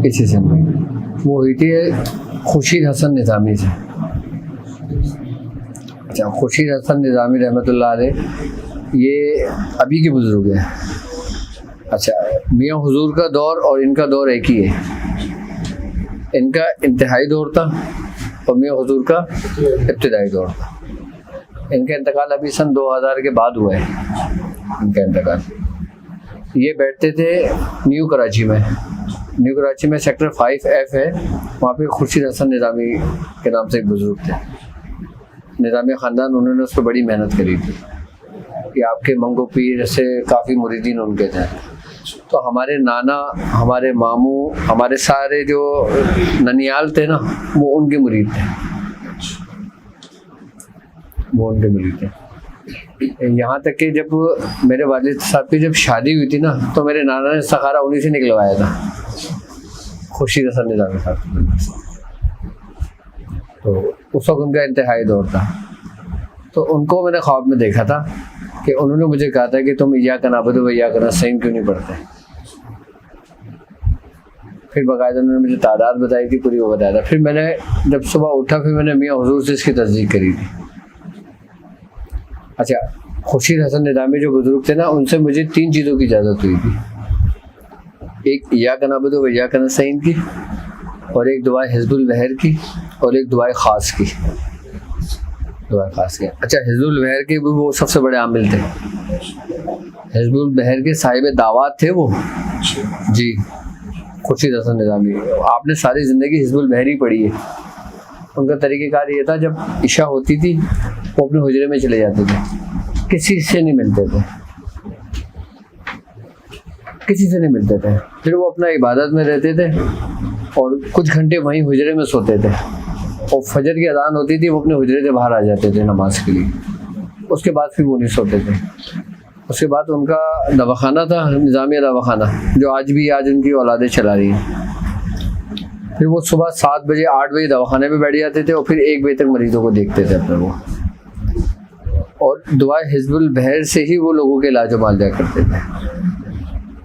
इसी से वो हुई थी खुर्शीद हसन निज़ामी से। अच्छा, खुर्शीद हसन निज़ामी रहमतुल्लाह अलैह ये अभी के बुज़ुर्ग हैं। अच्छा, मियाँ हुजूर का दौर और इनका दौर एक ही है। इनका इंतहाई दौर था और मियाँ हुजूर का इब्तिदाई दौर था। इनका इंतकाल अभी सन 2000 के बाद हुआ है इनका इंतकाल। ये बैठते थे न्यू कराची में। न्यू कराची में सेक्टर 5F है, वहाँ पे खुर्शीद हसन निज़ामी के नाम से एक बुज़ुर्ग थे, निज़ामी ख़ानदान। उन्होंने उस पर बड़ी मेहनत करी थी कि आपके मंगो पीर से काफ़ी मुरीदीन उनके थे। तो हमारे नाना, हमारे मामू, हमारे सारे जो ननियाल थे ना, वो उनके मुरीद थे, वो उनके मुरीद थे। यहाँ तक कि जब मेरे वालिद साहब की जब शादी हुई थी ना, तो मेरे नाना ने सखारा उन्हीं से निकलवाया था, खुर्शीद हसन निज़ामी साहब। तो उस वक्त उनका इंतहाई दौर था। तो उनको मैंने ख्वाब में देखा था कि उन्होंने मुझे कहा था कि तुम इय्याका नअबुदु व इय्याका नस्तईन क्यों नहीं पढ़ते। फिर बाकायदा उन्होंने मुझे तादाद बताई थी, पूरी वो बताया था। फिर मैंने जब सुबह उठा, फिर मैंने मियाँ हुजूर से इसकी तस्दीक करी थी। अच्छा, खुर्शीद हसन निज़ामी जो बुजुर्ग थे ना, उनसे मुझे 3 चीज़ों की इजाज़त हुई थी। एक इय्याका नअबुदु व इय्याका नस्तईन की, और एक दुआ हिज़्बुल बहर की, और एक दुआ ख़ास की। दुआ ख़ास की। अच्छा, हिज़्बुल बहर के भी वो सबसे बड़े आमिल थे। हिज़्बुल बहर के साहिब दावत थे वो जी, खुर्शीद हसन निज़ामी। आपने सारी ज़िंदगी हिज़्बुल बहर ही पढ़ी है। उनका तरीक़ेकार ये था, जब इशा होती थी वो अपने हुजरे में चले जाते थे, किसी से नहीं मिलते थे, किसी से नहीं मिलते थे। फिर वो अपना इबादत में रहते थे और कुछ घंटे वहीं हुजरे में सोते थे, और फजर की अज़ान होती थी, वो अपने हुजरे से बाहर आ जाते थे नमाज के लिए। उसके बाद फिर वो नहीं सोते थे। उसके बाद उनका दवाखाना था, निज़ामिया दवाखाना, जो आज उनकी औलादें चला रही हैं। फिर वो सुबह 7 बजे 8 बजे दवाखाने पे बैठ जाते थे और फिर 1 बजे तक मरीजों को देखते थे अपने वो। और दुआ हिज़्बुल बहर से ही वो लोगों के इलाज मालजा करते थे।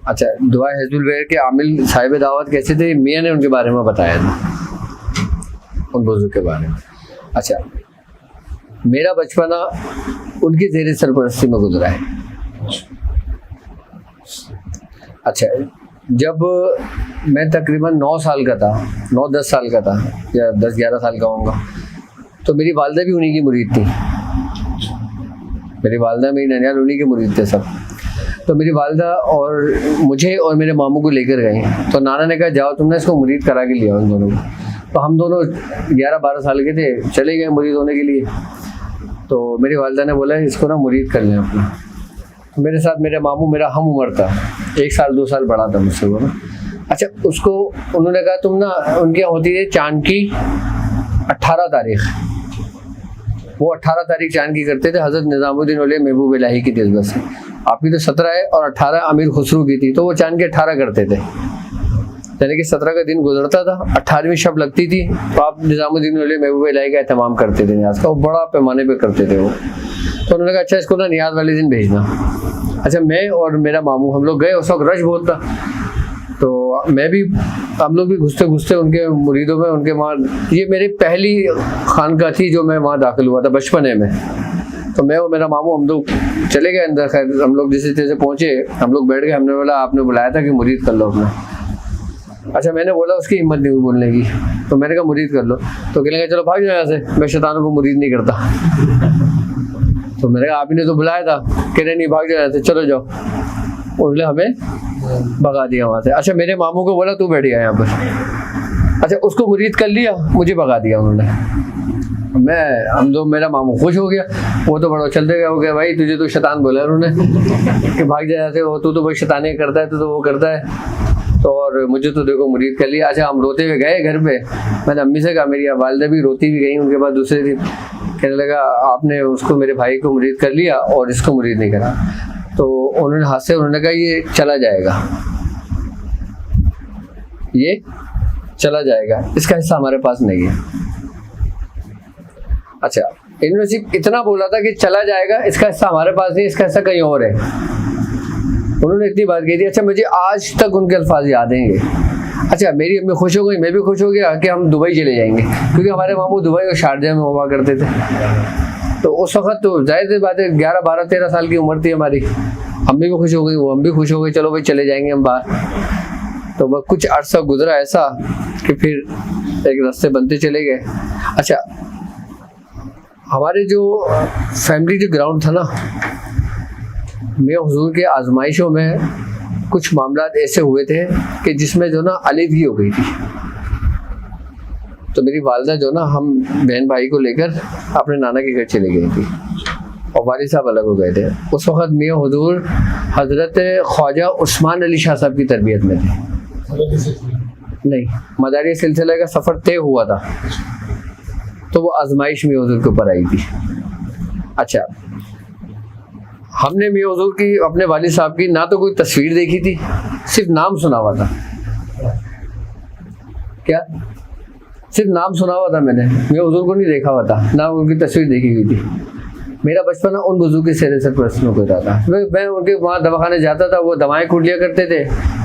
अच्छा, दुआ हिज़्बुल बहर के आमिल साहिब दावत कैसे थे, मियाँ ने उनके बारे में बताया था, उन बुजुर्ग के बारे में। अच्छा, मेरा बचपना उनकी ज़ेर सरपरस्ती में गुजरा है। अच्छा, जब मैं तकरीबन 9 साल का था, 9-10 साल का था, या 10-11 साल का होऊंगा, तो मेरी वालदा भी उन्हीं की मुरीद थी। मेरी वालदा, मेरी ननियाल उन्हीं के मुरीद थे सब। तो मेरी वालदा और मुझे और मेरे मामू को लेकर गए। तो नाना ने कहा, जाओ तुमने इसको मुरीद करा के लिया उन दोनों को। तो हम दोनों 11-12 साल के थे, चले गए मुरीद होने के लिए। तो मेरी वालदा ने बोला, इसको ना मुरीद कर लें अपना। तो मेरे साथ मेरे मामू मेरा हम उम्र था, 1 साल 2 साल बड़ा था मुझसे वो ना। अच्छा, उसको उन्होंने कहा, तुम ना, उनके यहाँ होती है चांद की 18 तारीख, वो 18 तारीख चांद की करते थे हज़रत निज़ामुद्दीन औलिया महबूब इलाही की जज्बा से। आपकी तो 17 है और 18 अमीर खुसरू की थी, तो वो चांद के 18 करते थे। यानी कि 17 का दिन गुजरता था, 18वीं शब लगती थी, तो आप निज़ामुद्दीन औलिया महबूब इलाही का एहतमाम करते थे नियाज़ का, वो बड़ा पैमाने पे करते थे वो। तो उन्होंने कहा, अच्छा इसको ना नियाज़ वाले दिन भेजना। अच्छा, मैं और मेरा मामू हम लोग गए। उस वक्त रश बहुत था, तो हम लोग भी घुसते घुसते उनके मुरीदों में, उनके वहाँ, ये मेरी पहली खानका थी जो मैं वहाँ दाखिल हुआ था बचपने में। तो मैं और मेरा मामू हम लोग चले गए अंदर। खैर हम लोग जैसे जैसे पहुँचे, हम लोग बैठ गए। हमने बोला, आपने बुलाया था कि मुरीद कर लो अपना। अच्छा, मैंने बोला, उसकी हिम्मत नहीं हुई बोलने की, तो मैंने कहा मुरीद कर लो। तो कहने लगे, चलो भाग जाओ यहाँ से, मैं शैतानों को मुरीद नहीं करता। तो मैंने कहा, आप ही ने तो बुलाया था। कह रहे, नहीं, भाग जाओ यहाँ से, चलो जाओ। उन्होंने हमें भगा दिया वहाँ से। अच्छा, मेरे मामू को बोला, तू बैठ गया यहाँ पर। अच्छा, उसको मुरीद कर लिया, मुझे भगा दिया उन्होंने। मेरा मामू खुश हो गया, वो तो बड़ा चलते गया, हो गया, भाई तुझे तो शैतान बोला उन्होंने कि भाग जाए यहाँ से, तू तो भाई शैतानी करता है, तो वो करता है। तो और मुझे तो देखो मुरीद कर लिया। अच्छा, हम रोते हुए गए घर पे। मैंने अम्मी से कहा, मेरी वालिदा भी रोती भी गई उनके पास दूसरे दिन। कहने लगा, आपने उसको, मेरे भाई को मुरीद कर लिया और इसको मुरीद नहीं करा। तो उन्होंने हाथ से उन्होंने कहा, ये चला जाएगा, ये चला जाएगा, इसका हिस्सा हमारे पास नहीं है। अच्छा, इन्होंने सिर्फ इतना बोला था कि चला जाएगा, इसका हिस्सा हमारे पास नहीं, इसका हिस्सा कहीं और है। उन्होंने इतनी बात कही थी। अच्छा, मुझे आज तक उनके अल्फाज याद हैं। अच्छा, मेरी अम्मी खुश हो गई, मैं भी खुश हो गया कि हम दुबई चले जाएंगे, क्योंकि हमारे मामू दुबई और शारजा में हुआ करते थे। तो उस वक्त तो जाहिर सी बात है 11, 12, 13 साल की उम्र थी हमारी। अम्मी भी खुश हो गई, वो हम भी खुश हो गए, चलो भाई चले जाएंगे हम बाहर। तो वह कुछ अरसा गुजरा ऐसा कि फिर एक रास्ते बनते चले गए। अच्छा, हमारे जो फैमिली जो ग्राउंड था ना, मियां हुजूर के आजमाइशों में कुछ मामला ऐसे हुए थे कि जिसमें जो ना अलीदगी हो गई थी। तो मेरी वालदा जो ना, हम बहन भाई को लेकर अपने नाना के घर चले गई थी और वालिद साहब अलग हो गए थे। उस वक्त मियां हुजूर हजरत ख्वाजा उस्मान अली शाह साहब की तरबियत में थे। नहीं, मदारी सिलसिले का सफ़र तय हुआ था, तो वो आजमाइश मियां हुजूर के ऊपर आई थी। अच्छा, हमने मियां हुजूर की, अपने वालिद साहब की ना तो कोई तस्वीर देखी थी, सिर्फ नाम सुना हुआ था। क्या? सिर्फ नाम सुना हुआ था मैंने, मियां हुजूर को नहीं देखा हुआ था, ना उनकी तस्वीर देखी हुई थी। मेरा बचपन उन बुजुर्ग के सेरे से प्रश्नों को होता था। मैं उनके वहाँ दवाखाने जाता था, वो दवाएं कूट लिया करते थे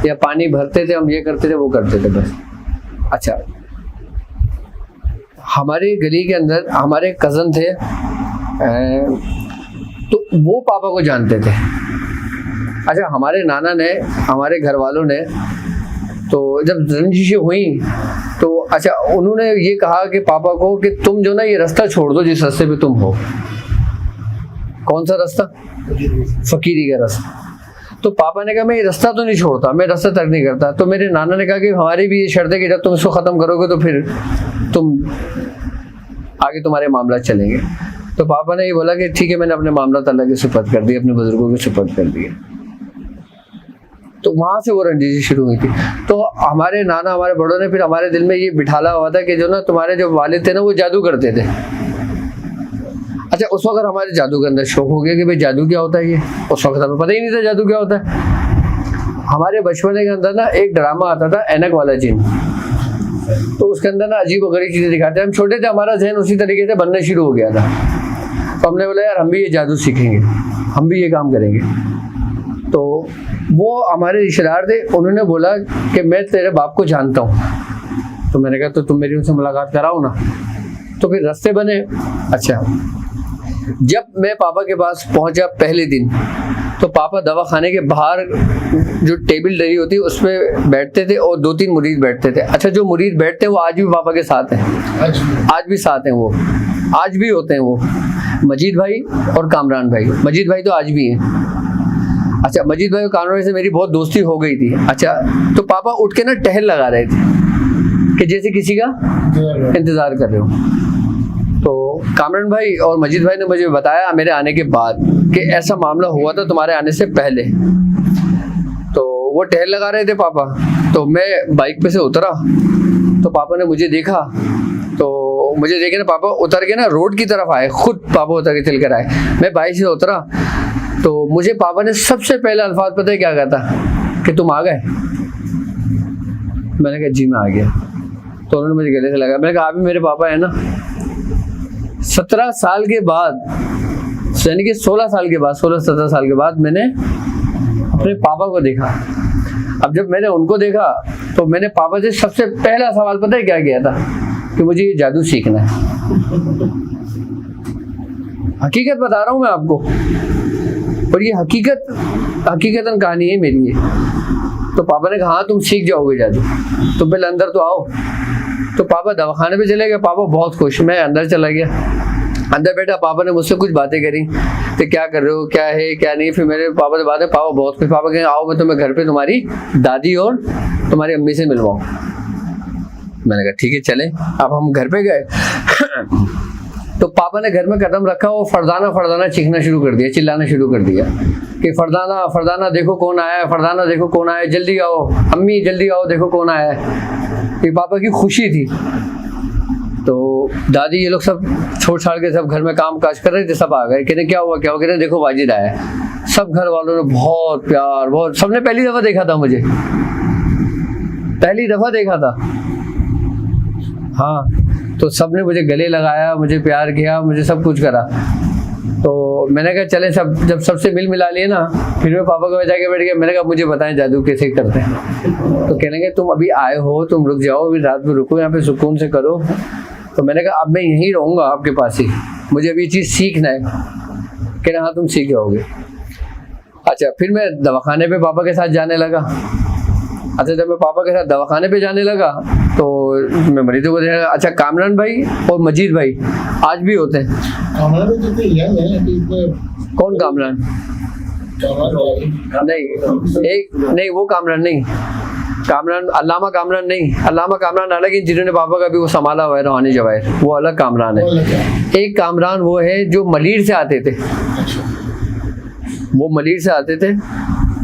या पानी भरते थे, हम ये करते थे वो करते थे बस। अच्छा, हमारे गली के अंदर हमारे कज़न थे, तो वो पापा को जानते थे। अच्छा, हमारे नाना ने, हमारे घर वालों ने, तो जब रंजिशें हुई तो अच्छा उन्होंने ये कहा कि पापा को कि तुम जो ना ये रास्ता छोड़ दो जिस रास्ते पे तुम हो। कौन सा रास्ता? फकीरी का रास्ता। तो पापा ने कहा मैं ये रास्ता तो नहीं छोड़ता, मैं रास्ता तर्क नहीं करता। तो मेरे नाना ने कहा कि हमारी भी ये शर्त है कि जब तुम इसको ख़त्म करोगे तो फिर तुम आगे तुम्हारे मामला चलेंगे। तो पापा ने ये बोला कि ठीक है, मैंने अपने मामला अल्लाह के सुपुर्द कर दिए, अपने बुजुर्गों के सुपुर्द कर दिए। तो वहाँ से वो रंजिश शुरू हुई थी। तो हमारे नाना, हमारे बड़ों ने फिर हमारे दिल में ये बिठाला हुआ था कि जो ना तुम्हारे जो वालिद थे ना वो जादू करते थे। अच्छा, उस वक्त हमारे जादू के अंदर शौक हो गया कि भाई जादू क्या होता है ये। उस वक्त हमें पता ही नहीं था जादू क्या होता है। हमारे बचपन के अंदर ना एक ड्रामा आता था ऐनक वाला जिन, तो उसके अंदर ना अजीब और गरीब चीज़ें दिखाते हैं। हम छोटे थे, हमारा जहन उसी तरीके से बनना शुरू हो गया था। तो हमने बोला यार हम भी ये जादू सीखेंगे, हम भी ये काम करेंगे। तो वो हमारे रिश्तेदार थे, उन्होंने बोला कि मैं तेरे बाप को जानता हूँ। तो मैंने कहा तो तुम मेरी उनसे मुलाकात कराओ ना। तो फिर रास्ते बने। अच्छा, जब मैं पापा के पास पहुंचा पहले दिन, तो पापा दवाखाने के बाहर जो टेबल डली होती है उस पर बैठते थे और 2-3 मुरीद बैठते थे। अच्छा, जो मुरीद बैठते हैं वो आज भी पापा के साथ हैं, आज भी साथ हैं, वो आज भी होते हैं। वो मजीद भाई और कामरान भाई, मजीद भाई तो आज भी हैं। अच्छा, मजीद भाई और कामरान भाई से मेरी बहुत दोस्ती हो गई थी। अच्छा, तो पापा उठ के ना टहल लगा रहे थे कि जैसे किसी का इंतजार कर रहे हो। तो कामरान भाई और मजीद भाई ने मुझे बताया मेरे आने के बाद कि ऐसा मामला हुआ था तुम्हारे आने से पहले। तो वो टहल लगा रहे थे पापा, तो मैं बाइक पे से उतरा, तो पापा ने मुझे देखा। तो मुझे देखे ना पापा उतर के ना रोड की तरफ आए, खुद पापा उतर के चल कर आए। मैं बाइक से उतरा तो मुझे पापा ने सबसे पहला अल्फाज पता है क्या कहा था कि तुम आ गए। मैंने कहा जी मैं आ गया। तो उन्होंने मुझे गले से लगा। मैंने कहा आप भी मेरे पापा है ना। 17 साल के बाद, यानी कि 16 साल के बाद, 16-17 साल के बाद मैंने अपने पापा को देखा। अब जब मैंने उनको देखा तो मैंने पापा से सबसे पहला सवाल पता है क्या किया था कि मुझे ये जादू सीखना है। हकीकत बता रहा हूँ मैं आपको, और ये हकीकतन कहानी है मेरी ये। तो पापा ने कहा हाँ तुम सीख जाओगे जादू, तो पहले अंदर तो आओ। तो पापा दवाखाने पे चले गए। पापा बहुत खुश, मैं अंदर चला गया। अंदर बैठा, पापा ने मुझसे कुछ बातें करी तो क्या कर रहे हो, क्या है क्या नहीं। फिर मेरे पापा से बातें, पापा बहुत खुश। पापा कहें आओ मैं तुम्हें घर पे तुम्हारी दादी और तुम्हारी अम्मी से मिलवाऊँ। मैंने कहा ठीक है चले। अब हम घर पे गए तो पापा ने घर में कदम रखा, वो फरदाना चीखना शुरू कर दिया, चिल्लाना शुरू कर दिया कि फरदाना देखो कौन आया है, फरदाना देखो कौन आया है, जल्दी आओ अम्मी जल्दी आओ देखो कौन आया है। ये पापा की खुशी थी। तो दादी ये लोग सब छोड़ छाड़ के सब घर में काम काज कर रहे थे, सब आ गए। कहते क्या हुआ क्या हुआ, कहते देखो वाजिद आया है। सब घर वालों ने बहुत प्यार, बहुत, सबने पहली दफ़ा देखा था मुझे, पहली दफ़ा देखा था। हाँ, तो सबने मुझे गले लगाया, मुझे प्यार किया, मुझे सब कुछ करा। तो मैंने कहा चले सब, जब सबसे मिल मिला लिए ना, फिर मैं पापा को जाके बैठ गया। मैंने कहा मुझे बताएं जादू कैसे करते हैं। तो कहने लगे तुम अभी आए हो, तुम रुक जाओ, अभी रात में रुको, यहाँ पे सुकून से करो। तो मैंने कहा अब मैं यहीं रहूँगा आपके पास ही, मुझे अभी ये चीज़ सीखना है। कहना हाँ तुम सीख जाओगे। अच्छा, फिर मैं दवाखाने पे पापा के साथ जाने लगा। अच्छा, जब मैं पापा के साथ दवाखाने पे जाने लगा तो मैं मरीजों को देखने लगा। अच्छा, कामरान भाई और मजीद भाई आज भी होते हैं। कौन कामरान? नहीं, वो कामरान नहीं, कामरान अल्लामा कामरान नहीं, अल्लामा कामरान अलग है, जिन्होंने पापा का भी वो संभाला हुआ है रूहानी जवाहिर, वो अलग कामरान है। एक कामरान वो है जो मलीर से आते थे, वो मलीर से आते थे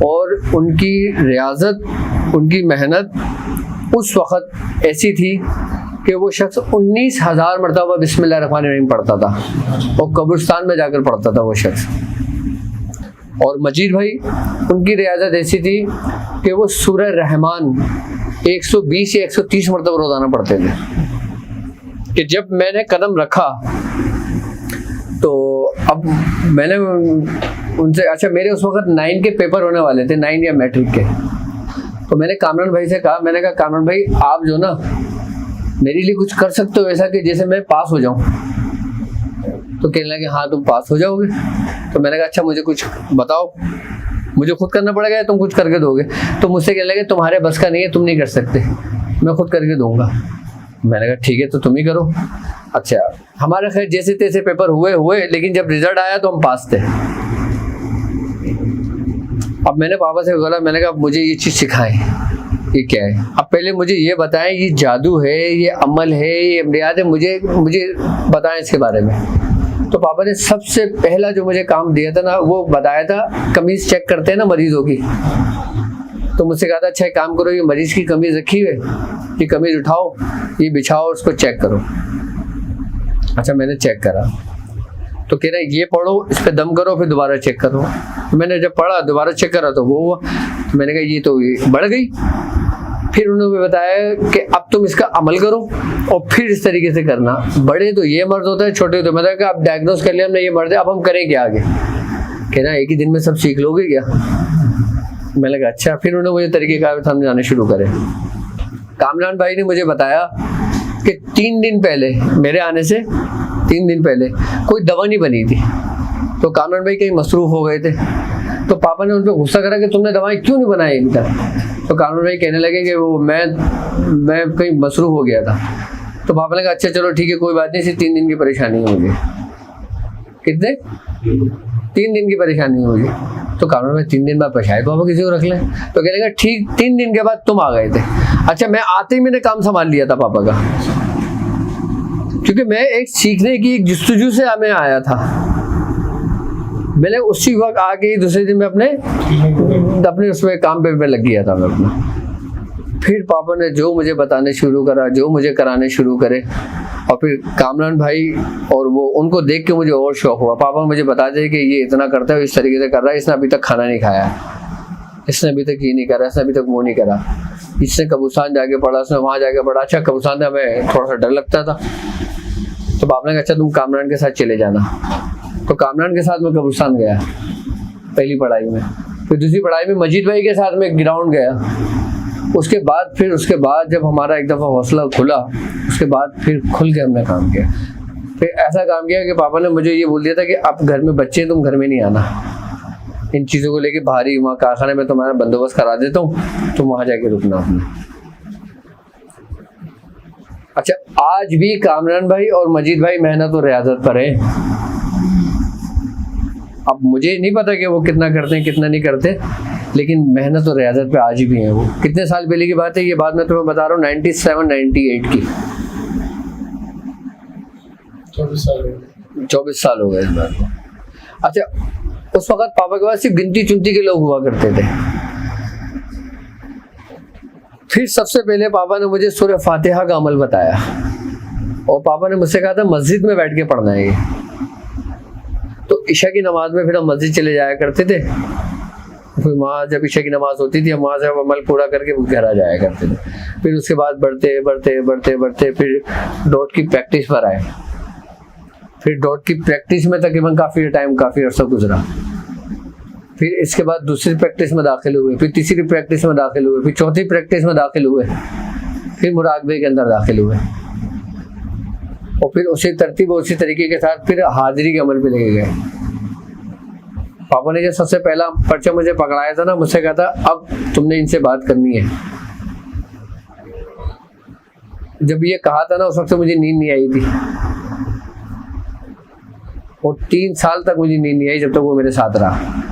और उनकी रियाजत, उनकी मेहनत उस वक़्त ऐसी थी कि वो शख्स 19,000 मरतबा बिस्मिल्लाहिर्रहमानिर्रहीम पढ़ता था और कब्रिस्तान में जाकर पढ़ता था वो शख्स। और मजीद भाई उनकी रियाजत ऐसी थी कि वो सूरह रहमान 120 या 130 मरतबा रोज़ाना पढ़ते थे। कि जब मैंने कदम रखा तो अब मैंने उनसे, अच्छा मेरे उस वक्त 9 के पेपर होने वाले थे, 9 या मैट्रिक के। तो मैंने कामरान भाई से कहा, मैंने कहा कामरान भाई आप जो ना मेरे लिए कुछ कर सकते हो ऐसा कि जैसे मैं पास हो जाऊं। तो कहने लगे हाँ तुम पास हो जाओगे। तो मैंने कहा अच्छा मुझे कुछ बताओ, मुझे खुद करना पड़ेगा या तुम कुछ करके दोगे? तो मुझसे कहने लगे तुम्हारे बस का नहीं है, तुम नहीं कर सकते, मैं खुद करके दूंगा। मैंने कहा ठीक है तो तुम ही करो। अच्छा, हमारे खैर जैसे तैसे पेपर हुए, लेकिन जब रिजल्ट आया तो हम पास थे। अब मैंने पापा से बोला, मैंने कहा मुझे ये चीज़ सिखाएं, ये क्या है? अब पहले मुझे ये बताएं, ये जादू है, ये अमल है, ये इम्तियाज है, मुझे बताएं इसके बारे में। तो पापा ने सबसे पहला जो मुझे काम दिया था ना, वो बताया था कमीज़ चेक करते हैं ना मरीजों की। तो मुझसे कहा था अच्छा एक काम करो, ये मरीज की कमीज़ रखी है, ये कमीज़ उठाओ, ये बिछाओ, उसको चेक करो। अच्छा मैंने चेक करा तो कह रहे ये पढ़ो, इस पर दम करो, फिर दोबारा चेक करो। तो मैंने जब पढ़ा दोबारा चेक करा तो वो हुआ। तो मैंने कहा ये तो बढ़ गई। फिर उन्होंने बताया कि अब तुम इसका अमल करो और फिर इस तरीके से करना। बड़े तो ये मर्द होता है, छोटे तो मैंने कहा आप डायग्नोस कर लिया हमने ये मर्द है, अब हम करें क्या आगे? कहना एक ही दिन में सब सीख लोगे क्या? मैंने कहा अच्छा। फिर उन्होंने मुझे तरीक़ेकार समझाने शुरू करे। कामरान भाई ने मुझे बताया कि 3 दिन पहले, मेरे आने से 3 दिन पहले कोई दवा नहीं बनी थी। तो कामरान भाई कहीं मसरूफ़ हो गए थे। तो पापा ने उन पर गुस्सा करा कि तुमने दवाएं क्यों नहीं बनाई अभी तक? तो कामरान भाई कहने लगे कि वो मैं कहीं मसरूफ़ हो गया था। तो पापा ने कहा अच्छा चलो ठीक है कोई बात नहीं, सिर्फ 3 दिन की परेशानी है मुझे। कितने? 3 दिन की परेशानी है मुझे। तो कामरान भाई 3 दिन बाद पछाए पापा किसी को रख लें। तो कहने लगा ठीक 3 दिन के बाद तुम आ गए थे। अच्छा मैं आते ही मैंने काम संभाल लिया था पापा का, क्योंकि मैं एक सीखने की एक जुस्तजू से मैं आया था। मैंने उसी वक्त आके ही दूसरे दिन में अपने उसमें काम पे लग गया था मैं अपना। फिर पापा ने जो मुझे बताने शुरू करा, जो मुझे कराने शुरू करे, और फिर कामरान भाई और वो उनको देख के मुझे और शौक हुआ। पापा मुझे बताते हैं कि ये इतना करता है, इस तरीके से कर रहा है, इसने अभी तक खाना नहीं खाया, इसने अभी तक ये नहीं करा, इसने अभी तक वो नहीं करा, इसने कब्रिस्तान जाके पढ़ा, उसने वहाँ जाके पढ़ा। अच्छा कब्रिस्तान में हमें थोड़ा सा डर लगता था। तो पापा ने कहा अच्छा तुम कामरान के साथ चले जाना। तो कामरान के साथ मैं कब्रिस्तान गया पहली पढ़ाई में। फिर दूसरी पढ़ाई में मजीद भाई के साथ मैं ग्राउंड गया। उसके बाद जब हमारा एक दफ़ा हौसला खुला, उसके बाद फिर खुल के हमने काम किया। फिर ऐसा काम किया कि पापा ने मुझे ये बोल दिया था कि अब घर में बच्चे हैं, तुम घर में नहीं आना, इन चीज़ों को लेके बाहरी वहाँ कारखाने में तुम्हारा बंदोबस्त करा देता हूँ, तुम वहाँ जाके रुकना अपने। अच्छा आज भी कामरान भाई और मजीद भाई मेहनत और रियाजत पर है। अब मुझे नहीं पता कि वो कितना करते हैं कितना नहीं करते, लेकिन मेहनत और रियाजत पे आज भी हैं वो। कितने साल पहले की बात है ये? बात मैं तुम्हें बता रहा हूँ 97-98 की। 24 साल हो गए इस बात को। अच्छा उस वक्त पापा के पास सिर्फ गिनती चुनती के लोग हुआ करते थे। फिर सबसे पहले पापा ने मुझे सूरह फातिहा का अमल बताया और पापा ने मुझसे कहा था मस्जिद में बैठ के पढ़ना है ये। तो इशा की नमाज में फिर हम मस्जिद चले जाया करते थे। फिर वहाँ जब इशा की नमाज होती थी हम वहाँ से अमल पूरा करके घर आ जाया करते थे। फिर उसके बाद बढ़ते फिर डॉट की प्रैक्टिस पर आए। फिर डॉट की प्रैक्टिस में तकरीबन काफ़ी अर्सा गुजरा। फिर इसके बाद दूसरी प्रैक्टिस में दाखिल हुए, फिर तीसरी प्रैक्टिस में दाखिल हुए, फिर चौथी प्रैक्टिस में दाखिल हुए, फिर मुराकबे के अंदर दाखिल हुए, और फिर उसी तरतीब उसी तरीके के साथ फिर हाजिरी के अमल पे लेके गए। पापा ने जो सबसे पहला पर्चा मुझे पकड़ाया था ना, मुझसे कहा था अब तुमने इनसे बात करनी है। जब ये कहा था ना उस वक्त मुझे नींद नहीं आई थी, और 3 साल तक मुझे नींद नहीं आई जब तक वो मेरे साथ रहा।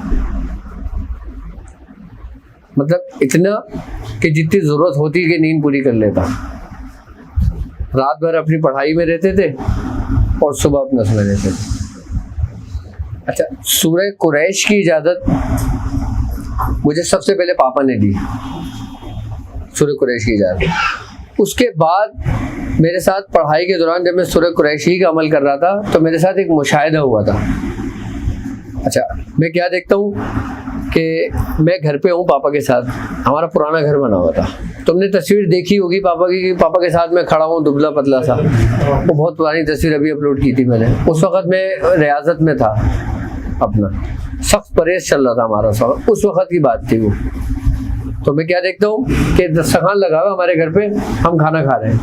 मतलब इतना कि जितनी जरूरत होती कि नींद पूरी कर लेता। रात भर अपनी पढ़ाई में रहते थे और सुबह अपना सो रहते थे। अच्छा, सूरह कुरैश की इजाज़त मुझे सबसे पहले पापा ने दी, सूरह कुरैश की इजाज़त। उसके बाद मेरे साथ पढ़ाई के दौरान जब मैं सूरह कुरैश ही का अमल कर रहा था तो मेरे साथ एक मुशाहिदा हुआ था। अच्छा, मैं क्या देखता हूँ कि मैं घर पे हूँ पापा के साथ, हमारा पुराना घर बना हुआ था। तुमने तस्वीर देखी होगी पापा की, पापा के साथ मैं खड़ा हूँ दुबला पतला सा। वो बहुत पुरानी तस्वीर अभी अपलोड की थी मैंने। उस वक़्त मैं रियाजत में था, अपना सख्त परहेज चल रहा था हमारा सब, उस वक़्त की बात थी वो। तो मैं क्या देखता हूँ कि दस्तरखान लगा हुआ हमारे घर पे, हम खाना खा रहे हैं,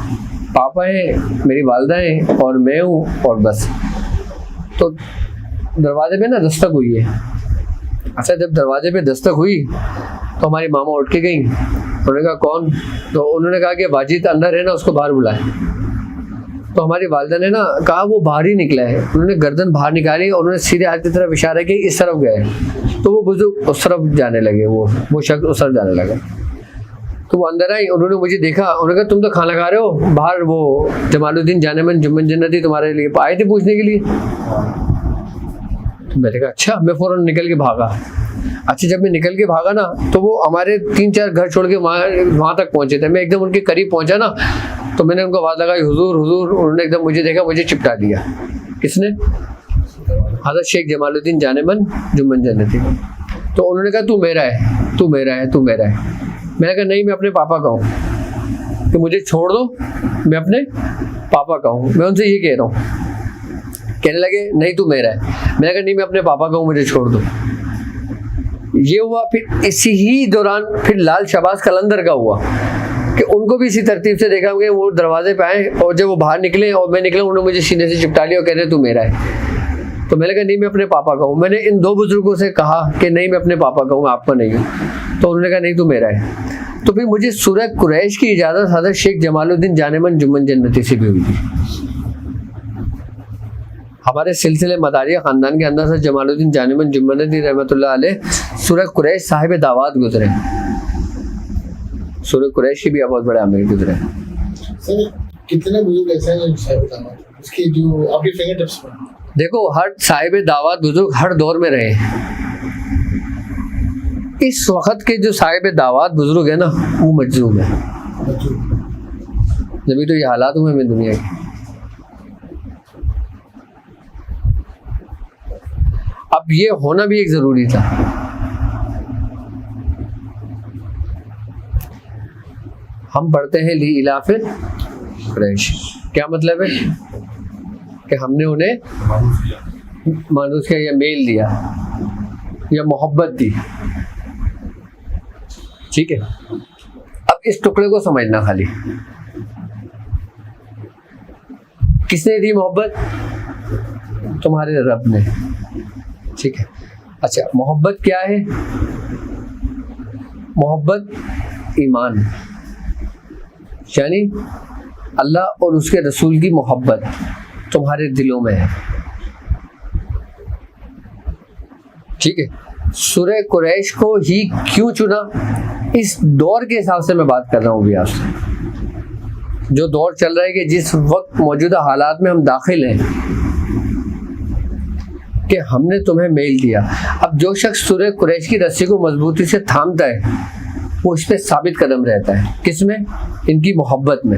पापा हैं, मेरी वालदा हैं और मैं हूँ, और बस। तो दरवाजे पे ना दस्तक हुई है। अच्छा, जब दरवाजे पे दस्तक हुई तो हमारी मामा उठ के गई। उन्होंने कहा कौन? तो उन्होंने कहा कि वाजिद अंदर है ना, उसको बाहर बुलाए। तो हमारी वालिदा ने ना कहा वो बाहर ही निकला है। उन्होंने गर्दन बाहर निकाली और उन्होंने सीधे हाथ की तरफ इशारा किया इस तरफ गए। तो वो बुजुर्ग उस तरफ जाने लगे, वो शख्स उस तरफ जाने लगा। तो वो अंदर आई, उन्होंने मुझे देखा, उन्होंने कहा तुम तो खाना खा रहे हो बाहर, वो जमालुद्दीन जानेमन जुम्मन जन्नती तुम्हारे लिए आए थे पूछने के लिए। तो मैंने कहा अच्छा। मैं फौरन निकल के भागा। अच्छा, जब मैं निकल के भागा ना तो वो हमारे 3-4 घर छोड़ के वहाँ तक पहुँचे थे। मैं एकदम उनके करीब पहुँचा ना तो मैंने उनको आवाज़ लगाई हुजूर हुजूर। उन्होंने एकदम मुझे देखा, मुझे चिपटा दिया। किसने? हज़रत शेख जमालुद्दीन जानेमन जुम्मन जन्नती। तो उन्होंने कहा तू मेरा है, तू मेरा है, तू मेरा है। मैंने कहा नहीं, मैं अपने पापा का हूँ, तो मुझे छोड़ दो, मैं अपने पापा का हूँ, मैं उनसे ये कह रहा हूँ। कहने लगे नहीं तू मेरा है। मैंने कहा नहीं, मैं अपने पापा का हूँ, मुझे छोड़ दो। ये हुआ। फिर इसी ही दौरान फिर लाल शहबाज कलंदर का हुआ कि उनको भी इसी तरतीब से देखा कि वो दरवाजे पे आए और जब वो बाहर निकले और मैं निकला, उन्होंने मुझे सीने से चिपटा लिया और कह रहे तू मेरा है। तो मैंने कहा नहीं, मैं अपने पापा का हूँ। मैंने इन 2 बुजुर्गों से कहा कि नहीं, मैं अपने पापा का हूँ, आपका नहीं हूँ। तो उन्होंने कहा नहीं तू मेरा है। तो फिर मुझे सूरह कुरैश की इजाज़त हज़रत शेख जमालुद्दीन जानेमन जुम्मन जन्नती से भी हुई थी। हमारे सिलसिले मदारिया ख़ानदान के अंदर से जमालुद्दीन जानेमन जुम्मन जन्नती रहमतुल्लाह अलैह सूरह कुरैश साहिब दावात गुजरे। सूरह कुरैश की भी बहुत बड़े आमिर गुजरे। सर कितने बुजुर्ग ऐसे हैं साहिब दावात, उसकी जो आपकी फिंगर टिप्स पर? देखो, हर साहिब दावात बुजुर्ग हर दौर में रहे। इस वक्त के जो साहिब दावात बुजुर्ग है ना, वो मजलूम है। जब तो ये हालात हुए में दुनिया के। अब ये होना भी एक जरूरी था। हम पढ़ते हैं ली इलाफे कुरैश, क्या मतलब है कि हमने उन्हें मानूस किया या मेल दिया या मोहब्बत दी। ठीक है, अब इस टुकड़े को समझना, खाली किसने दी मोहब्बत? तुम्हारे रब ने। ठीक है। अच्छा, मोहब्बत क्या है? मोहब्बत ईमान, यानी अल्लाह और उसके रसूल की मोहब्बत तुम्हारे दिलों में है। ठीक है। सूरह कुरैश को ही क्यों चुना? इस दौर के हिसाब से मैं बात कर रहा हूँ अभी आपसे, जो दौर चल रहा है कि जिस वक्त मौजूदा हालात में हम दाखिल हैं, कि हमने तुम्हें मेल दिया। अब जो शख्स सूरह कुरैश की रस्सी को मजबूती से थामता है वो इस पे साबित कदम रहता है। किसमें? इनकी मोहब्बत में।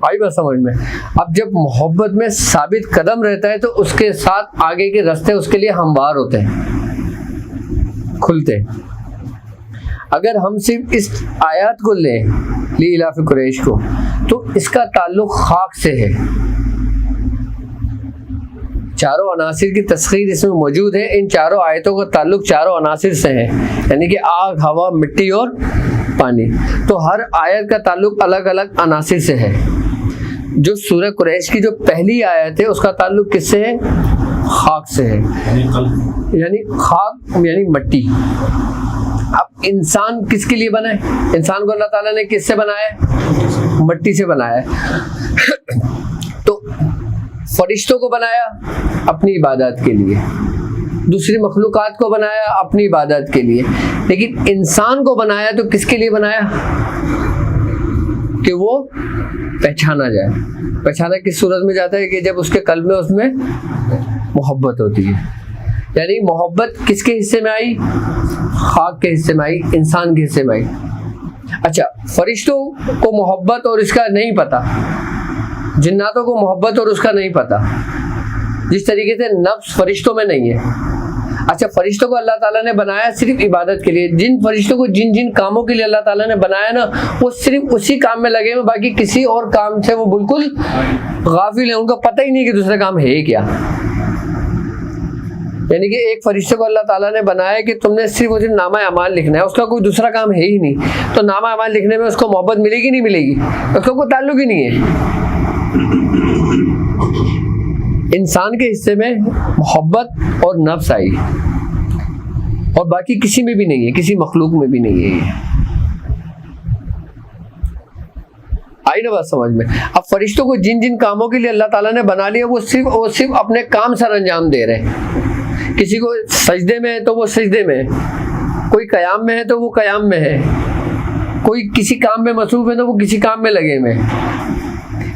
आई बात समझ में? अब जब मोहब्बत में साबित कदम रहता है तो उसके साथ आगे के रास्ते उसके लिए हमवार होते हैं, खुलते हैं। अगर हम सिर्फ इस आयत को लें, ली इलाफे कुरैश को, तो इसका ताल्लुक खाक से है। चारों अनासिर की तस्खीर इसमें मौजूद है। इन चारों आयतों का ताल्लुक चारों अनासिर से है, यानी कि आग, हवा, मिट्टी और पानी। तो हर आयत का ताल्लुक अलग अलग अनासिर से है। जो सूरह कुरैश की जो पहली आयत है उसका ताल्लुक किससे है? खाक से है, यानी खाक यानी मट्टी। अब इंसान किसके लिए बना है? इंसान को अल्लाह ताला ने किससे बनाया है? मट्टी से बनाया है। तो फरिश्तों को बनाया अपनी इबादत के लिए, दूसरी मखलूकात को बनाया अपनी इबादत के लिए, लेकिन इंसान को बनाया तो किसके लिए बनाया? कि वो पहचाना जाए। पहचाना किस सूरत में जाता है? कि जब उसके कल्ब में उसमें मोहब्बत होती है। यानी मोहब्बत किसके हिस्से में आई? खाक के हिस्से में आई, इंसान के हिस्से में आई। अच्छा, फरिश्तों को मोहब्बत और इसका नहीं पता, जिन्नातों को मोहब्बत और उसका नहीं पता, जिस तरीके से नफ्स फरिश्तों में नहीं है। अच्छा, फरिश्तों को अल्लाह ताला ने बनाया सिर्फ इबादत के लिए। जिन फरिश्तों को जिन जिन कामों के लिए अल्लाह ताला ने बनाया ना, वो सिर्फ उसी काम में लगे हुए, बाकी किसी और काम से वो बिल्कुल गाफिल है। उनको पता ही नहीं कि दूसरा काम है क्या। यानी कि एक फरिश्ते को अल्लाह ताला ने बनाया कि तुमने सिर्फ और सिर्फ नामा अमाल लिखना है, उसका कोई दूसरा काम है ही नहीं। तो नामा अमाल लिखने में उसको मोहब्बत मिलेगी नहीं मिलेगी? उसका कोई ताल्लुक ही नहीं है। इंसान के हिस्से में मोहब्बत और नफ्स आई, और बाकी किसी में भी नहीं है, किसी मखलूक में भी नहीं है ये। आई ना बात समझ में? अब फरिश्तों को जिन जिन कामों के लिए अल्लाह ताला ने बना लिया वो सिर्फ अपने काम सर अंजाम दे रहे हैं। किसी को सजदे में है तो वो सजदे में है, कोई कयाम में है तो वो कयाम में है, कोई किसी काम में मसरूफ है तो वो किसी काम में लगे हुए हैं।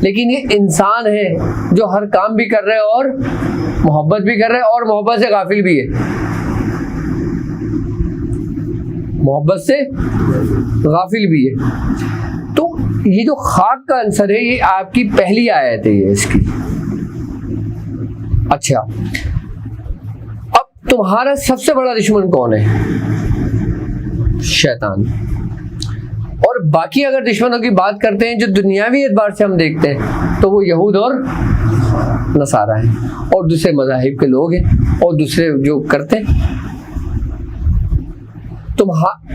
लेकिन ये इंसान है जो हर काम भी कर रहे हैं और मोहब्बत भी कर रहे हैं और मोहब्बत से गाफिल भी है। मोहब्बत से गाफिल भी है। तो ये जो खाक का आंसर है, ये आपकी पहली आयत है ये इसकी। अच्छा, अब तुम्हारा सबसे बड़ा दुश्मन कौन है? शैतान। और बाकी अगर दुश्मनों की बात करते हैं जो दुनियावी एतबार से हम देखते हैं, तो वो यहूद और नसारा हैं, और दूसरे मज़ाहिब के लोग हैं, और दूसरे जो करते हैं।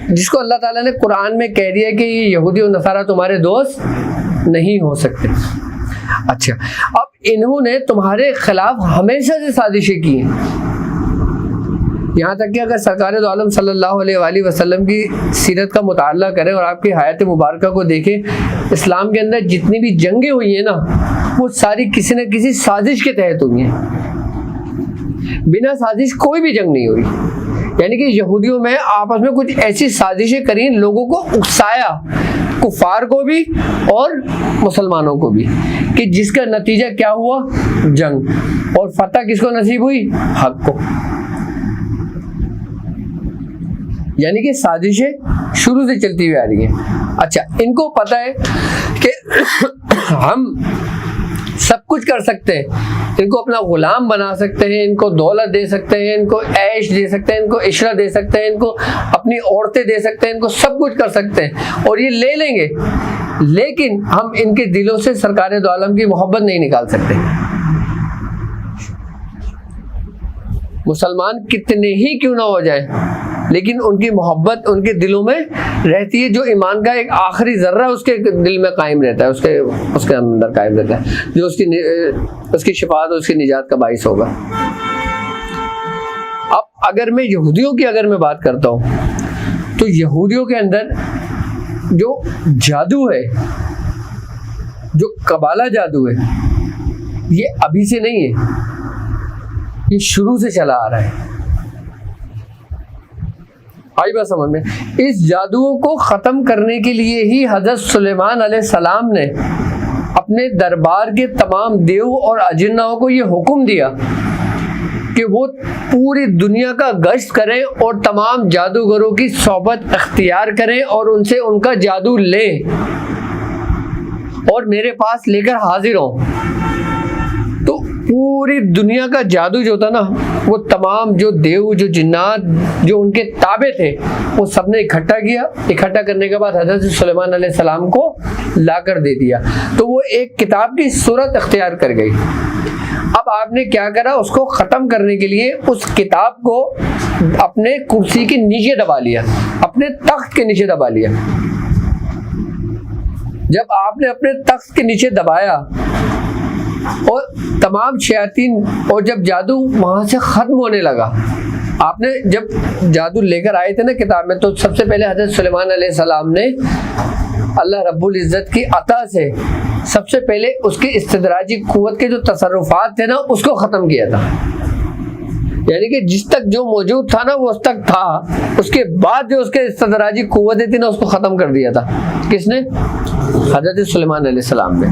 जिसको अल्लाह ताला ने कुरान में कह दिया कि ये यहूदी और नसारा तुम्हारे दोस्त नहीं हो सकते। अच्छा, अब इन्होंने तुम्हारे खिलाफ हमेशा से साजिशें की हैं। यहाँ तक कि अगर सरकार दो आलम सल्लल्लाहु अलैहि वसल्लम की सीरत का मुताला करें और आपकी हयात मुबारक को देखें, इस्लाम के अंदर जितनी भी जंगें हुई हैं ना, वो सारी किसी न किसी साजिश के तहत हुई हैं। बिना साजिश कोई भी जंग नहीं हुई। यानी कि यहूदियों में आपस में कुछ ऐसी साजिशें करी, लोगों को उकसाया, कुफार को भी और मुसलमानों को भी, कि जिसका नतीजा क्या हुआ? जंग। और फतह किसको नसीब हुई? हक को। यानी कि साजिशें शुरू से चलती हुई आ रही हैं। अच्छा, इनको पता है कि हम सब कुछ कर सकते हैं, इनको अपना गुलाम बना सकते हैं, इनको दौलत दे सकते हैं, इनको ऐश दे सकते हैं, इनको इशरा दे सकते हैं, इनको अपनी औरतें दे सकते हैं, इनको सब कुछ कर सकते हैं और ये ले लेंगे। लेकिन हम इनके दिलों से सरकार दो आलम की मोहब्बत नहीं निकाल सकते। मुसलमान कितने ही क्यों ना हो जाए, लेकिन उनकी मोहब्बत उनके दिलों में रहती है। जो ईमान का एक आखिरी जर्रा उसके दिल में कायम रहता है, उसके अंदर कायम रहता है, जो उसकी शिफात और उसकी निजात का बाइस होगा। अब अगर मैं यहूदियों की बात करता हूँ, तो यहूदियों के अंदर जो जादू है, जो कबाला जादू है, ये अभी से नहीं है, ये शुरू से चला आ रहा है। आई बात समझ में? इस जादू को खत्म करने के लिए ही हजरत सुलेमान अलैहिस्सलाम ने अपने दरबार के तमाम देव और अजिन्नाओं को ये हुक्म दिया कि वो पूरी दुनिया का गश्त करें और तमाम जादूगरों की सोबत अख्तियार करें और उनसे उनका जादू लें और मेरे पास लेकर हाजिर हों। तो पूरी दुनिया का जादू जो था ना, वो तमाम जो देव, जो जिन्नात, जो उनके ताबे थे, वो सबने इकट्ठा करने के बाद हजरत सुलेमान अलैहिस्सलाम को लाकर दे दिया। तो वो एक किताब की सूरत अख्तियार कर गई। अब आपने क्या करा, उसको खत्म करने के लिए उस किताब को अपने कुर्सी के नीचे दबा लिया, अपने तख्त के नीचे दबा लिया। जब आपने अपने तख्त के नीचे दबाया और तमाम शयातीन और जब जादू वहां से खत्म होने लगा, आपने जब जादू लेकर आए थे ना किताब में, तो सबसे पहले हजरत सुलेमान अलैहिस्सलाम ने अल्लाह रब्बुल इज़्ज़त की अता से सबसे पहले उसके इस्तिदराजी कुव्वत के जो तसर्रुफात थे ना, उसको ख़त्म किया था। यानी कि जिस तक जो मौजूद था ना वो उस तक था, उसके बाद जो उसके इस्तिदराजी कुव्वतें थी ना, उसको ख़त्म कर दिया था। किसने? हजरत सुलेमान अलैहिस्सलाम ने।